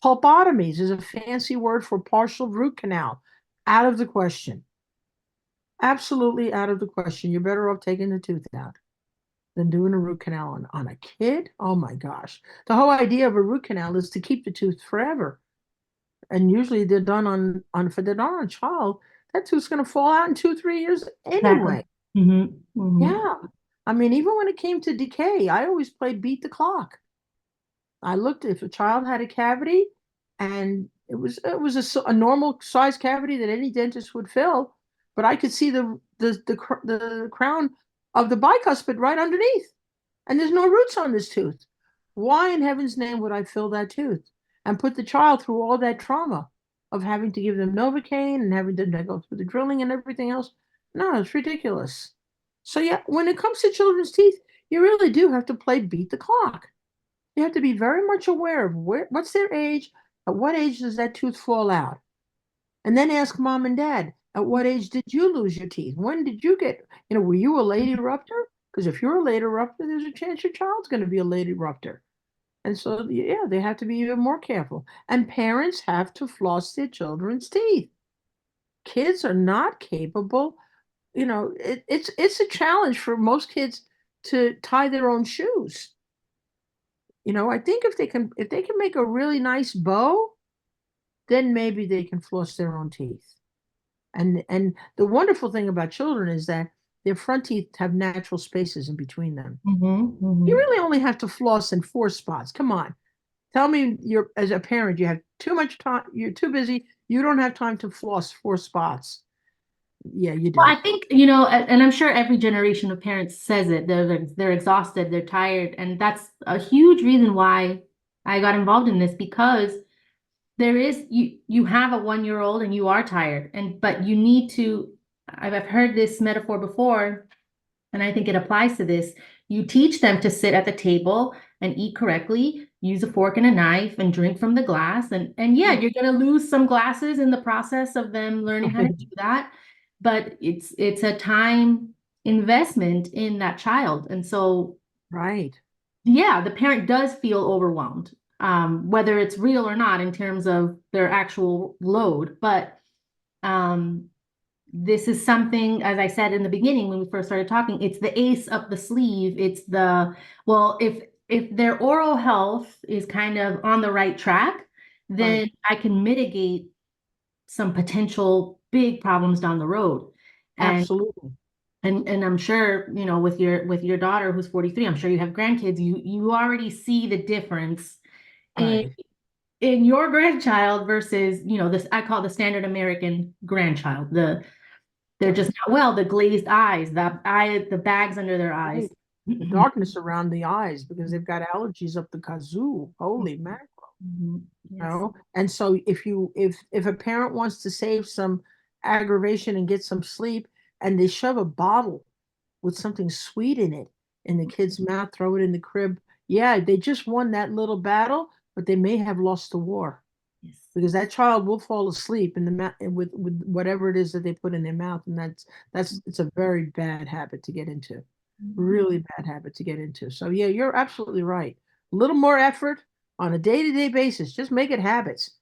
Pulpotomies is a fancy word for partial root canal. Out of the question. Absolutely out of the question. You're better off taking the tooth out than doing a root canal on a kid. Oh my gosh. The whole idea of a root canal is to keep the tooth forever. And usually they're done if they're done on a child, that tooth's going to fall out in 2, 3 years Exactly. anyway. Hmm. Hmm. Yeah. I mean, even when it came to decay, I always played beat the clock. I looked if a child had a cavity and it was a normal size cavity that any dentist would fill, but I could see the crown of the bicuspid right underneath, and there's no roots on this tooth. Why in heaven's name would I fill that tooth and put the child through all that trauma of having to give them Novocaine and having to go through the drilling and everything else? No, it's ridiculous. So yeah, when it comes to children's teeth, you really do have to play beat the clock. You have to be very much aware of what's their age, at what age does that tooth fall out, and then ask mom and dad, at what age did you lose your teeth? When did you were you a late erupter? Because if you're a late erupter, there's a chance your child's going to be a late erupter. And so, yeah, they have to be even more careful. And parents have to floss their children's teeth. Kids are not capable. It's a challenge for most kids to tie their own shoes. I think if they can make a really nice bow, then maybe they can floss their own teeth. And the wonderful thing about children is that their front teeth have natural spaces in between them. Hmm. You Hmm. really only have to floss in 4 spots. Come on. Tell me you're as a parent, you have too much time, you're too busy, you don't have time to floss 4 spots. Yeah, you Well, do. I think, and I'm sure every generation of parents says it. They're exhausted, they're tired, and that's a huge reason why I got involved in this because you have a 1 year old and you are tired, but you need to. I've heard this metaphor before, and I think it applies to this. You teach them to sit at the table and eat correctly, use a fork and a knife, and drink from the glass. And yeah, Yeah. you're gonna lose some glasses in the process of them learning how to do that. but it's a time investment in that child. And so Right. yeah, the parent does feel overwhelmed, whether it's real or not in terms of their actual load. But um, this is something, as I said in the beginning when we first started talking, it's the ace up the sleeve. It's the, well, if their oral health is kind of on the right track, Right. then I can mitigate some potential big problems down the road. And Absolutely. and I'm sure, you know, with your daughter who's 43, I'm sure you have grandkids, you already see the difference in Right. in your grandchild versus, you know, this I call the standard American grandchild. They're just Right. not well, the glazed eyes, the bags under their eyes. Right. The darkness around the eyes because they've got allergies up the kazoo. Holy mackerel. Mhm. You Yes. know? And so if a parent wants to save some aggravation and get some sleep and they shove a bottle with something sweet in it in the kid's mouth, throw it in the crib, yeah, they just won that little battle, but they may have lost the war Yes. because that child will fall asleep in the with whatever it is that they put in their mouth, and that's it's a very bad habit to get into, Mhm. really bad habit to get into. So yeah, you're absolutely right. A little more effort on a day-to-day basis, just make it habits.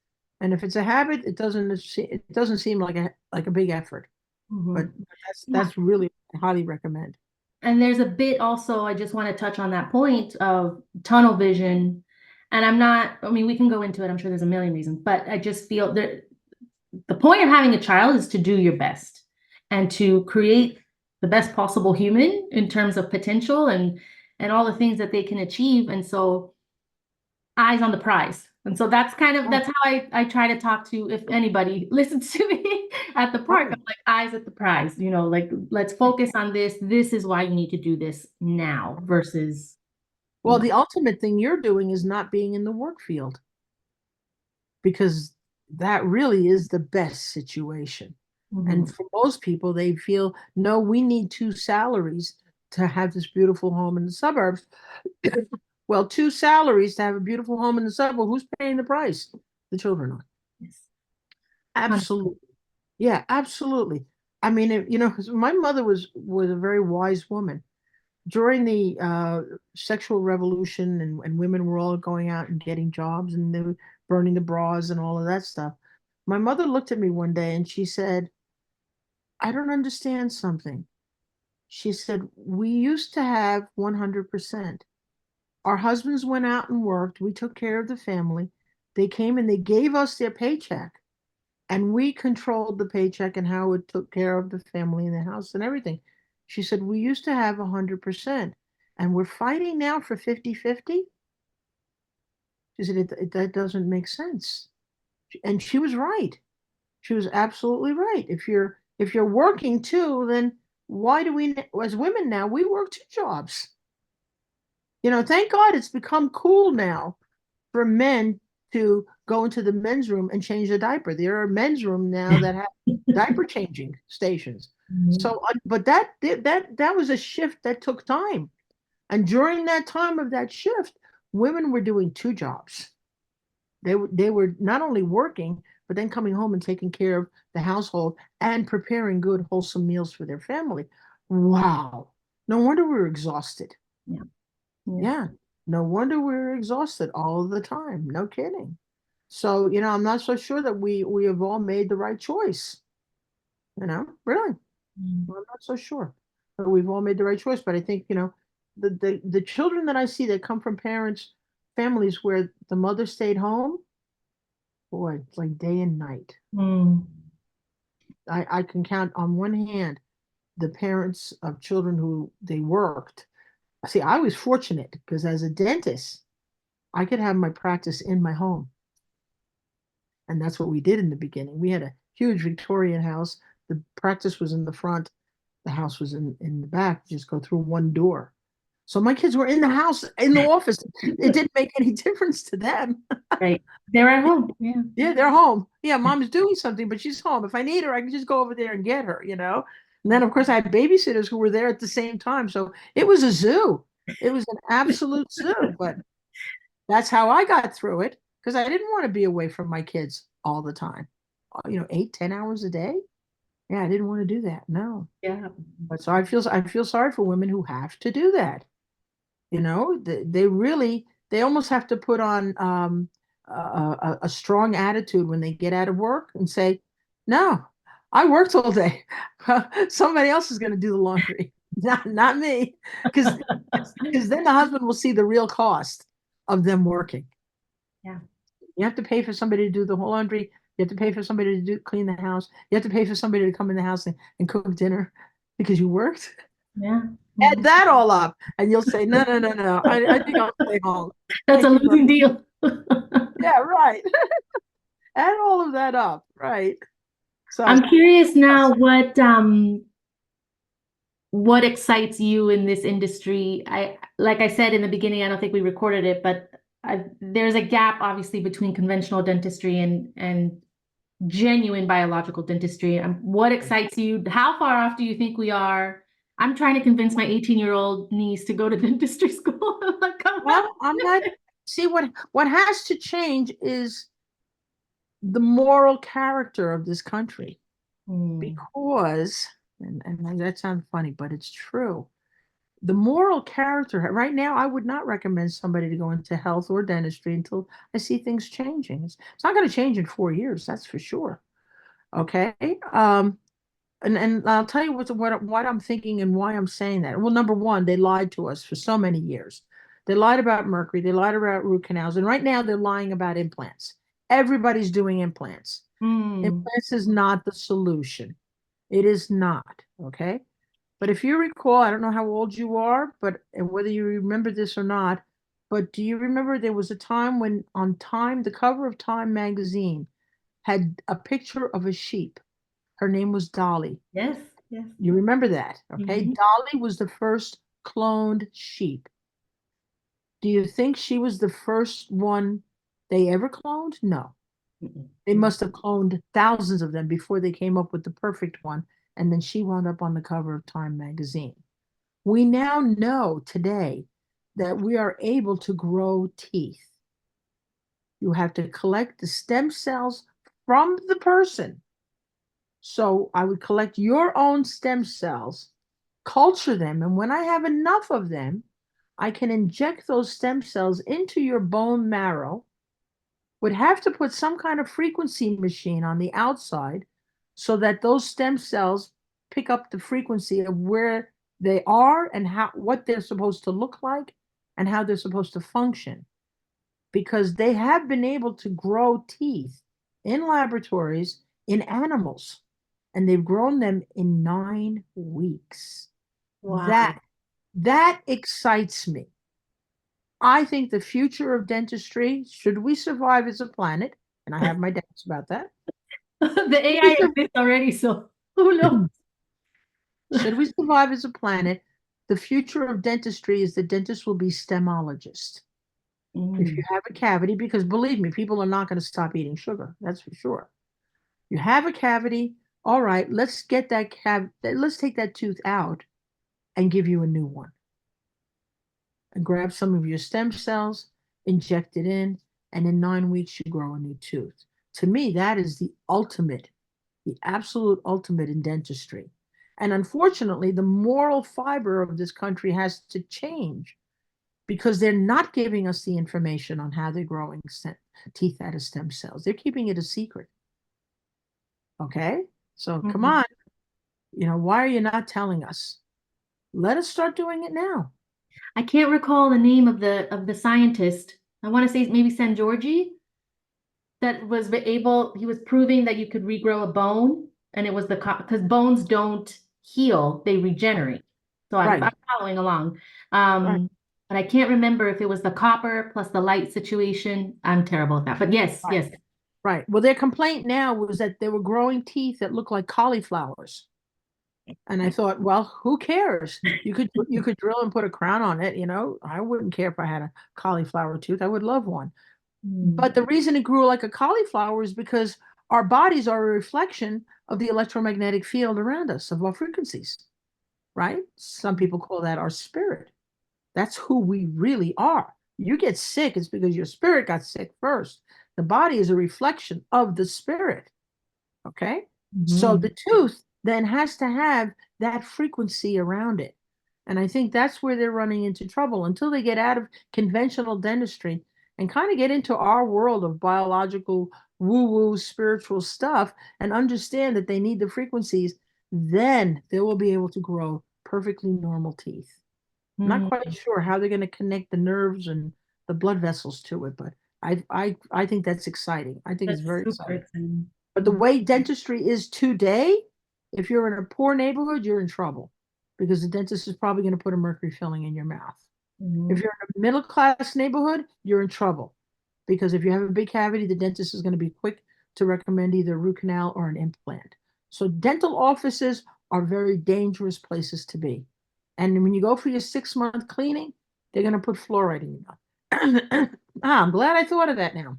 And if it's a habit, it doesn't seem like a big effort, but Mhm. Yeah. that's really highly recommend. And there's a bit also, I just want to touch on that point of tunnel vision. And I'm not, I mean, we can go into it. I'm sure there's a million reasons, but I just feel that the point of having a child is to do your best and to create the best possible human in terms of potential and all the things that they can achieve. And so eyes on the prize. And so that's kind of Right, that's how I try to talk to if anybody listens to me at the park. I'm right. like eyes at the prize, you know, like let's focus on this. This is why you need to do this now versus, you Well, know. the ultimate thing you're doing is not being in the work field because that really is the best situation. And Mhm. for most people, they feel, no, we need two salaries to have this beautiful home in the suburbs. Well, two salaries to have a beautiful home in the suburb, who's paying the price? The children are. Yes. Absolutely. Yeah, absolutely. I mean, you know, 'cause my mother was a very wise woman. During the sexual revolution and women were all going out and getting jobs and they were burning the bras and all of that stuff. My mother looked at me one day and she said, I don't understand something. She said, we used to have 100%. Our husbands went out and worked. We took care of the family. They came and they gave us their paycheck and we controlled the paycheck and how it took care of the family and the house and everything. She said, we used to have 100% and we're fighting now for 50-50. She said, that doesn't make sense. And she was right. She was absolutely right. If you're working too, then why do we, as women now, we work two jobs? You know, thank God it's become cool now for men to go into the men's room and change a diaper. There are men's room now that have diaper changing stations. Mhm. So, but that was a shift that took time. And during that time of that shift, women were doing two jobs. They were not only working, but then coming home and taking care of the household and preparing good, wholesome meals for their family. Wow. No wonder we were exhausted. Yeah. Yes. Yeah. No wonder we were exhausted all the time. No kidding. So, you know, I'm not so sure that we have all made the right choice. You know, really. Mhm. Well, I'm not so sure that we've all made the right choice. But I think, you know, the children that I see that come from families where the mother stayed home, boy, it's like day and night. Mm. I can count on one hand the parents of children who they worked. See, I was fortunate because as a dentist, I could have my practice in my home. And that's what we did in the beginning. We had a huge Victorian house. The practice was in the front, the house was in the back. You just go through one door. So my kids were in the house, in the office. It didn't make any difference to them. Right. They're at home. Yeah. Yeah, they're home. Yeah, mom's doing something, but she's home. If I need her, I can just go over there and get her, you know? And then, of course, I had babysitters who were there at the same time. So it was a zoo. It was an absolute zoo. But that's how I got through it because I didn't want to be away from my kids all the time. You know, 8, 10 hours a day. Yeah, I didn't want to do that. No. Yeah. But so I feel sorry for women who have to do that. They really, they almost have to put on a strong attitude when they get out of work and say, no, I worked all day. Somebody else is going to do the laundry, not me. Because because then the husband will see the real cost of them working. Yeah. You have to pay for somebody to do the whole laundry. You have to pay for somebody to clean the house. You have to pay for somebody to come in the house and cook dinner because you worked. Yeah. Add that all up, and you'll say, no, no, no, no. I think I'll stay home. That's a Thank you very losing deal. Yeah, right. Add all of that up, right? So, I'm curious now what excites you in this industry. Like I said in the beginning, I don't think we recorded it, but there's a gap obviously between conventional dentistry and genuine biological dentistry. What excites you? How far off do you think we are? I'm trying to convince my 18-year-old niece to go to dentistry school. I'm like, come on. well, I'm not. See, what has to change is the moral character of this country, Hmm. because, and that sounds funny, but it's true. The moral character right now, I would not recommend somebody to go into health or dentistry until I see things changing. It's not going to change in 4 years, that's for sure. Okay. And I'll tell you what I'm thinking and why I'm saying that. Well, number one, they lied to us for so many years. They lied about mercury. They lied about root canals, and right now they're lying about implants. Everybody's doing implants. Hmm. Implants is not the solution. It is not. Okay. But if you recall, I don't know how old you are, but and whether you remember this or not, but do you remember there was a time when on Time, the cover of Time magazine had a picture of a sheep? Her name was Dolly. Yes, yes. You remember that, okay? Mhm. Dolly was the first cloned sheep. Do you think she was the first one they ever cloned? No. Mm-mm. They No. must have cloned thousands of them before they came up with the perfect one. And then she wound up on the cover of Time magazine. We now know today that we are able to grow teeth. You have to collect the stem cells from the person. So I would collect your own stem cells, culture them, and when I have enough of them, I can inject those stem cells into your bone marrow. Would have to put some kind of frequency machine on the outside so that those stem cells pick up the frequency of where they are and how what they're supposed to look like and how they're supposed to function, because they have been able to grow teeth in laboratories in animals, and they've grown them in 9 weeks. Wow. That excites me. I think the future of dentistry, should we survive as a planet, and I have my doubts about that. The Should we, AI exists already, so who knows? should we survive as a planet, the future of dentistry is the dentist will be stemologist. If you Mm. have a cavity, because believe me, people are not going to stop eating sugar, that's for sure. You have a cavity, all right, let's take that tooth out and give you a new one. And grab some of your stem cells, inject it in, and in 9 weeks you grow a new tooth. To me, that is the absolute ultimate in dentistry. And unfortunately, the moral fiber of this country has to change because they're not giving us the information on how they're growing teeth out of stem cells. They're keeping it a secret. Okay? So come Mhm. on. Why are you not telling us? Let us start doing it now. I can't recall the name of the scientist. I want to say maybe San Giorgi that was able, he was proving that you could regrow a bone, and it was because bones don't heal, they regenerate. So I'm Right, following along. right, But I can't remember if it was the copper plus the light situation. I'm terrible at that. But yes, right, yes. right. Well, their complaint now was that they were growing teeth that looked like cauliflowers. And I thought, well, who cares? You could drill and put a crown on it. I wouldn't care if I had a cauliflower tooth. I would love one. Hmm. But the reason it grew like a cauliflower is because our bodies are a reflection of the electromagnetic field around us, of our frequencies, right? Some people call that our spirit. That's who we really are. You get sick, it's because your spirit got sick first. The body is a reflection of the spirit. Okay. So Mhm. the tooth then has to have that frequency around it. And I think that's where they're running into trouble until they get out of conventional dentistry and kind of get into our world of biological woo-woo spiritual stuff and understand that they need the frequencies, then they will be able to grow perfectly normal teeth. I'm not Mm, quite sure how they're going to connect the nerves and the blood vessels to it, but I think that's exciting. I think it's that's very super exciting. exciting. But the way dentistry is today, if you're in a poor neighborhood, you're in trouble because the dentist is probably going to put a mercury filling in your mouth. If Mhm. you're in a middle class neighborhood, you're in trouble because if you have a big cavity, the dentist is going to be quick to recommend either a root canal or an implant. So dental offices are very dangerous places to be. And when you go for your 6 month cleaning, they're going to put fluoride in your mouth. I'm glad I thought of that now.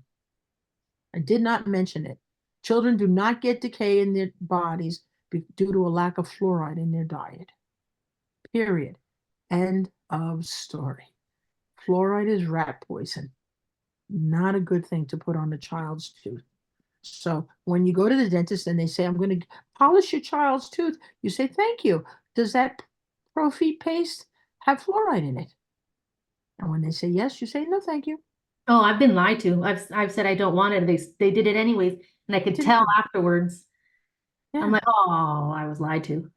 I did not mention it. Children do not get decay in their bodies due to a lack of fluoride in their diet. Period. End of story. Fluoride is rat poison. Not a good thing to put on a child's tooth. So when you go to the dentist and they say, I'm going to polish your child's tooth, you say, thank you. Does that Profit paste have fluoride in it? And when they say yes, you say, no, thank you. Oh, I've been lied to. I've said I don't want it. They did it anyways, and I could tell afterwards. I'm Yeah. like, oh, I was lied to.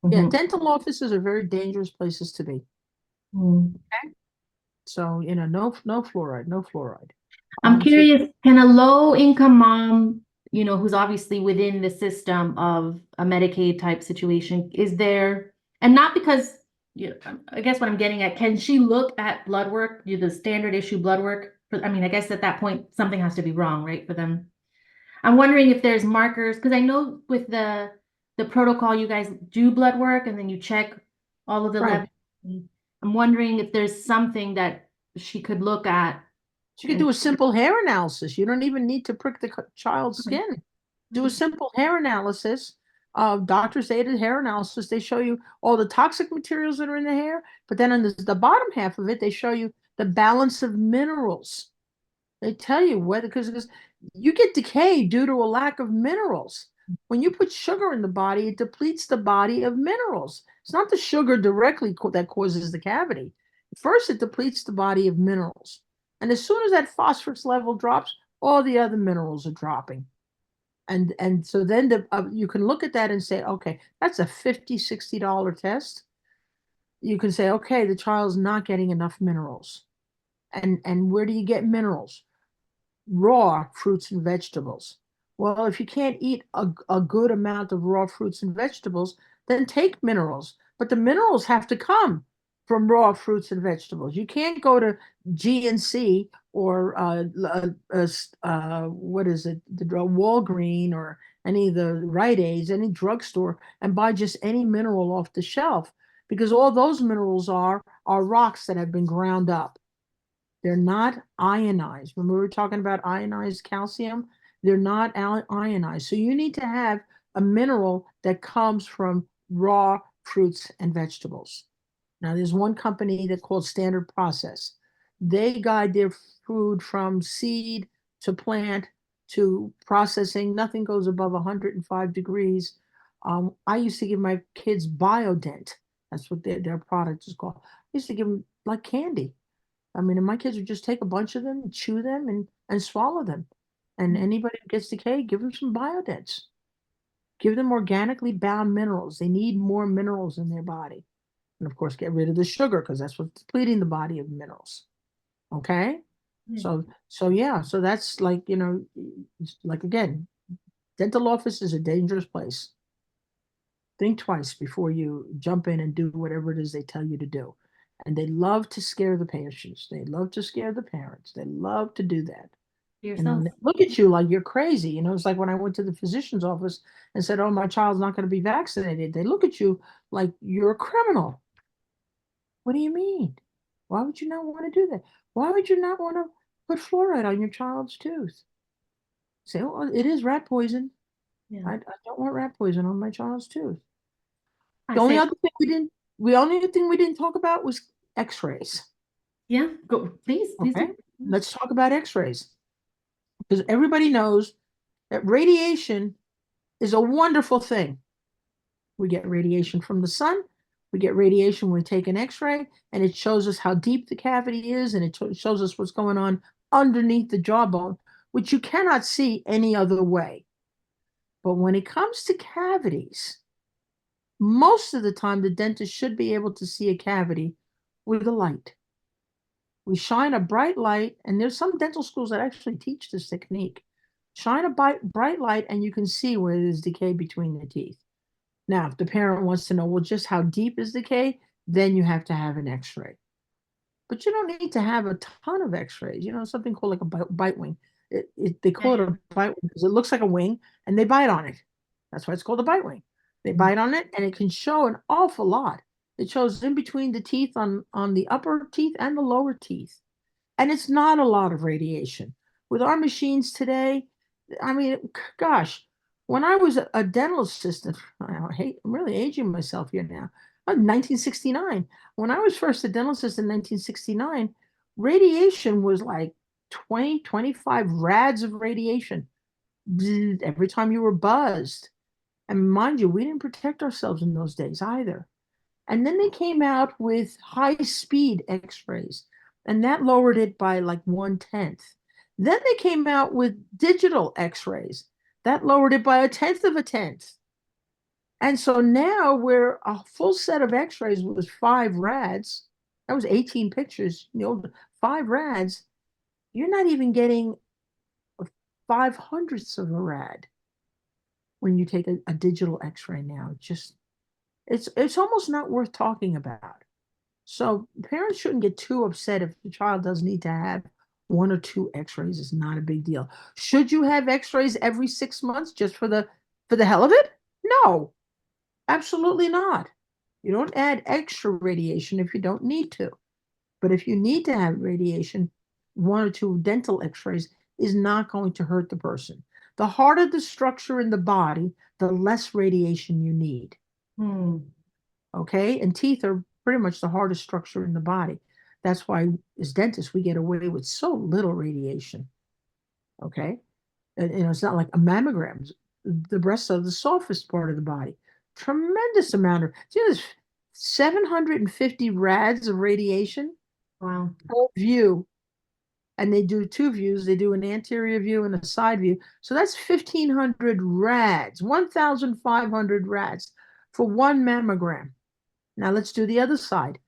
Yeah. Mhm. Dental offices are very dangerous places to be. Mm. So, no fluoride, no fluoride. I'm So curious, can a low income mom, who's obviously within the system of a Medicaid type situation, is there, and not because, I guess what I'm getting at, can she look at blood work, do the standard issue blood work? I mean, I guess at that point, something has to be wrong, right, for them. I'm wondering if there's markers, because I know with the protocol, you guys do blood work and then you check all of the right. levels. I'm wondering if there's something that she could look at So you could and do a simple hair analysis. You don't even need to prick the child's okay. skin. Do a simple hair analysis, doctor's aided hair analysis. They show you all the toxic materials that are in the hair, but then on the bottom half of it, they show you the balance of minerals. They tell you whether because you get decay due to a lack of minerals. When you put sugar in the body, it depletes the body of minerals. It's not the sugar directly that causes the cavity. First, it depletes the body of minerals. And as soon as that phosphorus level drops, all the other minerals are dropping. And so then you can look at that and say, okay, that's a $50, $60 test. You can say, okay, the child's not getting enough minerals. And where do you get minerals? Raw fruits and vegetables. Well, if you can't eat a good amount of raw fruits and vegetables, then take minerals. But the minerals have to come from raw fruits and vegetables. You can't go to GNC or what is it, the Walgreen or any of the Rite Aids, any drugstore, and buy just any mineral off the shelf because all those minerals are rocks that have been ground up. They're not ionized. When we were talking about ionized calcium, they're not ionized. So you need to have a mineral that comes from raw fruits and vegetables. Now, there's one company that called Standard Process. They guide their food from seed to plant to processing. Nothing goes above 105 degrees. I used to give my kids Biodent. That's what their product is called. I used to give them like candy. I mean, and my kids would just take a bunch of them, and chew them, and swallow them. And anybody who gets decayed, give them some biodents. Give them organically bound minerals. They need more minerals in their body. And of course, get rid of the sugar because that's what's depleting the body of minerals. Okay? So yeah, so that's like, like again, dental office is a dangerous place. Think twice before you jump in and do whatever it is they tell you to do. And they love to scare the patients. They love to scare the parents. They love to do that. And yourself. they look at you like you're crazy. It's like when I went to the physician's office and said, oh, my child's not going to be vaccinated. They look at you like you're a criminal. What do you mean? Why would you not want to do that? Why would you not want to put fluoride on your child's tooth? Say, oh, it is rat poison. Yeah. I don't want rat poison on my child's tooth. I The only say, other thing we didn't talk about was X-rays. yeah, go, please Okay, do. let's talk about X-rays because everybody knows that radiation is a wonderful thing. We get radiation from the sun. We get radiation when we take an X-ray, and it shows us how deep the cavity is, and it shows us what's going on underneath the jawbone, which you cannot see any other way. But when it comes to cavities, most of the time the dentist should be able to see a cavity with a light. We shine a bright light, and there's some dental schools that actually teach this technique. Shine a bright light, and you can see where there's decay between the teeth. Now, if the parent wants to know, well, just how deep is decay, then you have to have an X-ray. But you don't need to have a ton of X-rays. Something called like a bite wing. They Yeah, call it yeah. a bite wing because it looks like a wing, and they bite on it. That's why it's called a bite wing. They bite on it, and it can show an awful lot. It shows in between the teeth on the upper teeth and the lower teeth. And it's not a lot of radiation. With our machines today, I mean, gosh, when I was a dental assistant, I'm really aging myself here now. 1969. When I was first a dental assistant in 1969, radiation was like 20, 25 rads of radiation every time you were buzzed. And mind you, we didn't protect ourselves in those days either. And then they came out with high speed x rays, and that lowered it by like 1/10. Then they came out with digital x rays, that lowered it by a tenth of a tenth. And so now we're a full set of x rays with 5 rads. That was 18 pictures, 5 rads. You're not even getting 5/100ths of a rad when you take a digital x ray now. It's almost not worth talking about. So parents shouldn't get too upset if the child does need to have 1 or 2 x-rays. It's not a big deal. Should you have x-rays every 6 months just for the hell of it? No, absolutely not. You don't add extra radiation if you don't need to. But if you need to have radiation, 1 or 2 dental x-rays is not going to hurt the person. The harder the structure in the body, the less radiation you need. Hmm. Okay, and teeth are pretty much the hardest structure in the body. That's why as dentists we get away with so little radiation. Okay, and it's not like a mammogram. The breasts are the softest part of the body. Tremendous amount of, there's 750 rads of radiation Wow. per view, and they do 2 views. They do an anterior view and a side view. So that's 1,500 rads, 1,500 rads for one mammogram. Now let's do the other side.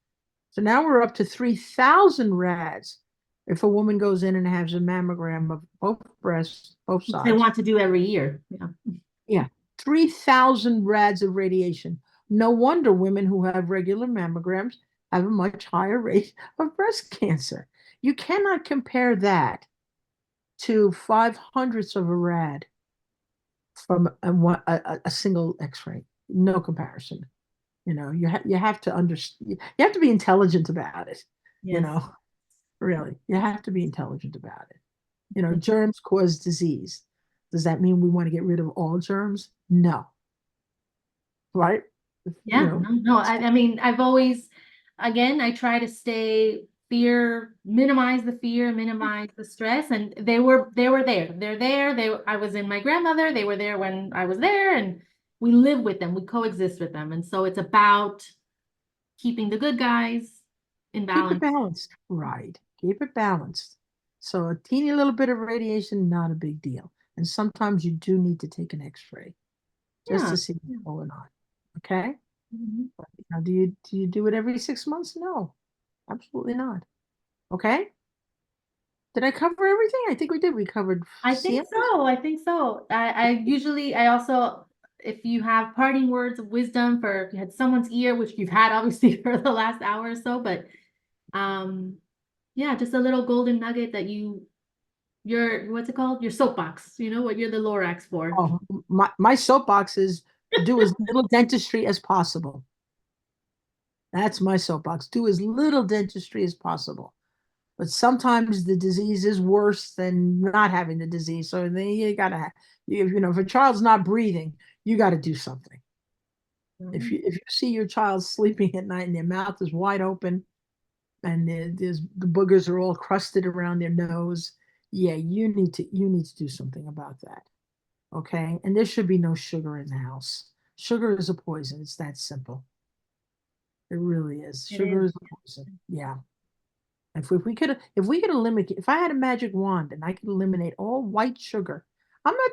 So now we're up to 3,000 rads if a woman goes in and has a mammogram of both breasts, both Which they sides. want to do every year. Yeah. Yeah, 3,000 rads of radiation. No wonder women who have regular mammograms have a much higher rate of breast cancer. You cannot compare that to 5/100ths of a rad from a single x-ray. No comparison. You have to understand, you have to be intelligent about it, you Yes. know, really. You have to be intelligent about it. Germs cause disease. Does that mean we want to get rid of all germs? No. Right? You Yeah, know, no, no. I mean, I've always, again, I try to minimize the fear, minimize the stress, and they were there. They're there. I was in my grandmother. They were there when I was there, and we live with them. We coexist with them, and so it's about keeping the good guys in keep it balance. balanced. Right. Keep it balanced. So a teeny little bit of radiation, not a big deal. And sometimes you do need to take an x-ray just Yeah. to see Yeah. what's going on. Okay? Mhm. Now, do you do it every 6 months? No, absolutely not. Okay? Did I cover everything? I think we did. We covered I think CMs. so. I think so. I also, if you have parting words of wisdom for if you had someone's ear, which you've had obviously for the last hour or so, but um, yeah, just a little golden nugget that what's it called? Your soapbox, what you're the Lorax for. Oh, my soapbox is do as little dentistry as possible. That's my soapbox. Do as little dentistry as possible. But sometimes the disease is worse than not having the disease. So then you gotta have, if a child's not breathing, you got to do something. Mhm. If you see your child sleeping at night and their mouth is wide open and the boogers are all crusted around their nose, yeah, you need to do something about that. Okay, and there should be no sugar in the house. Sugar is a poison. It's that simple. It really is. It Sugar is. is a poison. Yeah. If we could eliminate, if I had a magic wand and I could eliminate all white sugar, I'm not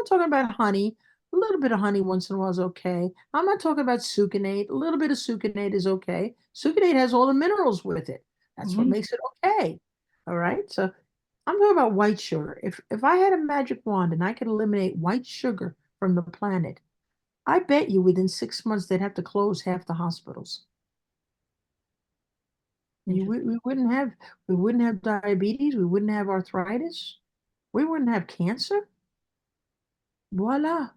talking about honey. A little bit of honey once in a while is okay. I'm not talking about sucanate. A little bit of sucanate is okay. Sucanate has all the minerals with it. That's what Mhm. makes it okay. All right. So I'm talking about white sugar. If I had a magic wand and I could eliminate white sugar from the planet, I bet you within 6 months they'd have to close half the hospitals. You, Interesting. we wouldn't have diabetes, we wouldn't have arthritis, we wouldn't have cancer. Voila,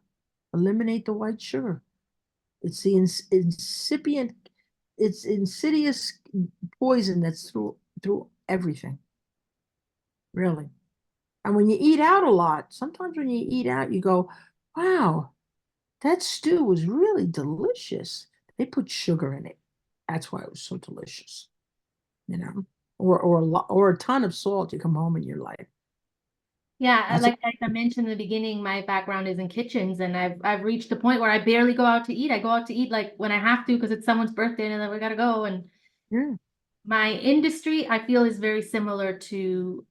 eliminate the white sugar. It's the incipient, it's insidious poison that's through everything, really. And when you eat out a lot, sometimes when you eat out, you go, wow, that stew was really delicious. They put sugar in it. That's why it was so delicious, you know. Or a ton of salt. You come home and you're like, Yeah, that's like I mentioned in the beginning, my background is in kitchens, and I've reached a point where I barely go out to eat. I go out to eat like when I have to because it's someone's birthday and then we gotta go. And yeah, my industry, I feel, is very similar to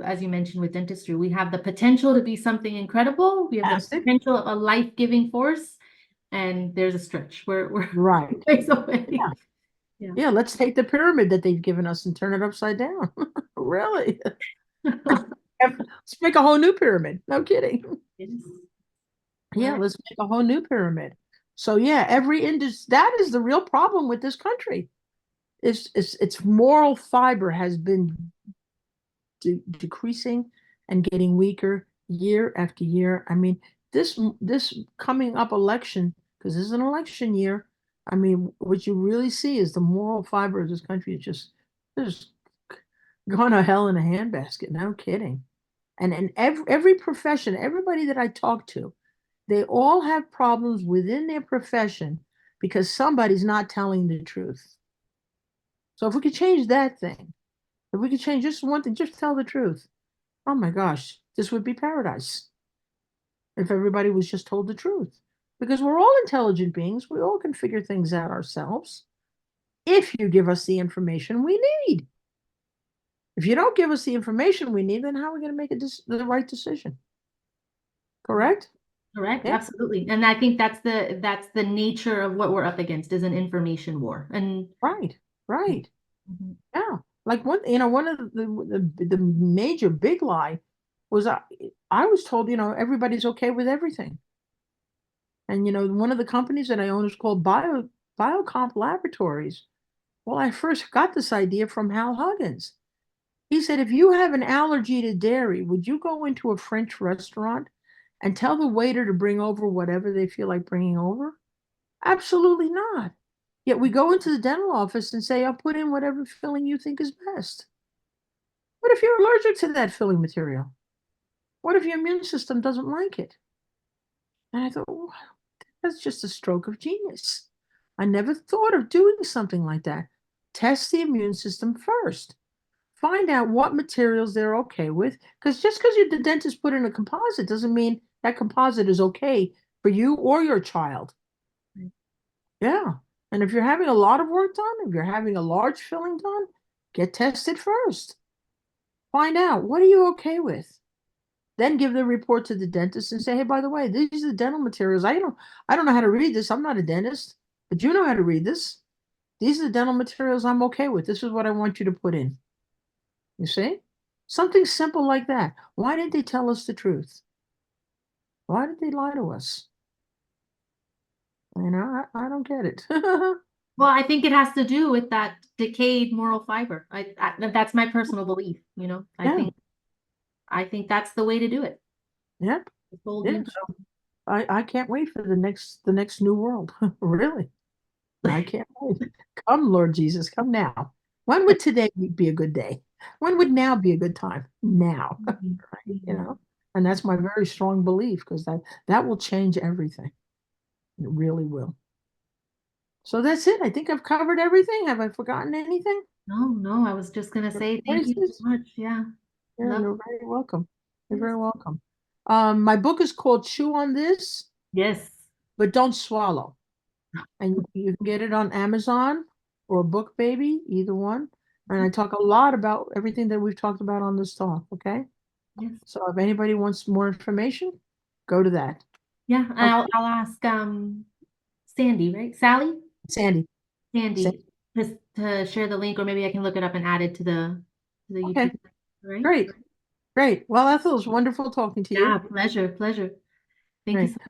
as you mentioned with dentistry. We have the potential to be something incredible. We have the fantastic. potential of a life-giving force, and there's a stretch. We're Right. ways away. Yeah. Yeah. Yeah. Let's take the pyramid that they've given us and turn it upside down. Really? Let's make a whole new pyramid. No kidding. Yes. Yeah, Right. let's make a whole new pyramid. So yeah, every industry, that is the real problem with this country. Its moral fiber has been decreasing and getting weaker year after year. I mean, this coming up election, because this is an election year, I mean, what you really see is the moral fiber of this country is just gone to hell in a handbasket. No kidding. And every profession, everybody that I talk to, they all have problems within their profession because somebody's not telling the truth. So if we could change that thing, if we could change just one thing, just tell the truth. Oh my gosh, this would be paradise if everybody was just told the truth. Because we're all intelligent beings, we all can figure things out ourselves if you give us the information we need. If you don't give us the information we need, then how are we going to make the right decision? Correct? Correct, Yeah, absolutely. And I think that's the nature of what we're up against is an information war. And right, right. Mhm. Yeah. Like one of the major big lie was I was told, everybody's okay with everything. And one of the companies that I own is called Biocomp Laboratories. Well, I first got this idea from Hal Huggins. He said, if you have an allergy to dairy, would you go into a French restaurant and tell the waiter to bring over whatever they feel like bringing over? Absolutely not. Yet we go into the dental office and say, I'll put in whatever filling you think is best. What if you're allergic to that filling material? What if your immune system doesn't like it? And I thought, oh, that's just a stroke of genius. I never thought of doing something like that. Test the immune system first. Find out what materials they're okay with. Because just because the dentist put in a composite doesn't mean that composite is okay for you or your child. Yeah. And if you're having a lot of work done, if you're having a large filling done, get tested first. Find out what are you okay with. Then give the report to the dentist and say, hey, by the way, these are the dental materials. I don't know how to read this. I'm not a dentist, but you know how to read this. These are the dental materials I'm okay with. This is what I want you to put in. You see? Something simple like that. Why did they tell us the truth? Why did they lie to us? I don't get it. Well, I think it has to do with that decayed moral fiber. That's my personal belief, you know. I Yeah, think I think that's the way to do it. yep, This whole yeah. new So I can't wait for the next new world. Really. I can't wait. Come, Lord Jesus, come now. When would today be a good day? When would now be a good time? Now, Mhm. right? Mhm. And that's my very strong belief because that will change everything. It really will. So that's it. I think I've covered everything. Have I forgotten anything? No, no, I was just gonna say What thank is you so this? much. Yeah. Yeah, Love you're very welcome. You're this. very welcome. My book is called Chew on This, Yes. but don't swallow. And you can get it on Amazon or Book Baby, either one. And I talk a lot about everything that we've talked about on this talk, okay? Yes. So if anybody wants more information, go to that. Yeah, Okay, I'll ask Sandy, right? Sally? Sandy. Sandy, just to share the link, or maybe I can look it up and add it to the Okay, YouTube. Right? great, great. Well, Ethel, it was wonderful talking to Yeah, you. pleasure, pleasure. Thank you Great. so much.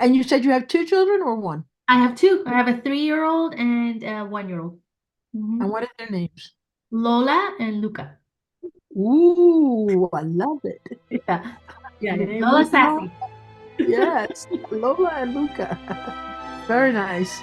And you said you have two children or one? I have two. I have a 3-year-old and a 1-year-old. And Mhm. what are their names? Lola and Luca. Ooh, I love it. Yeah, yeah, yeah. Name Lola with no. Sassy. Yes, Lola and Luca. Very nice.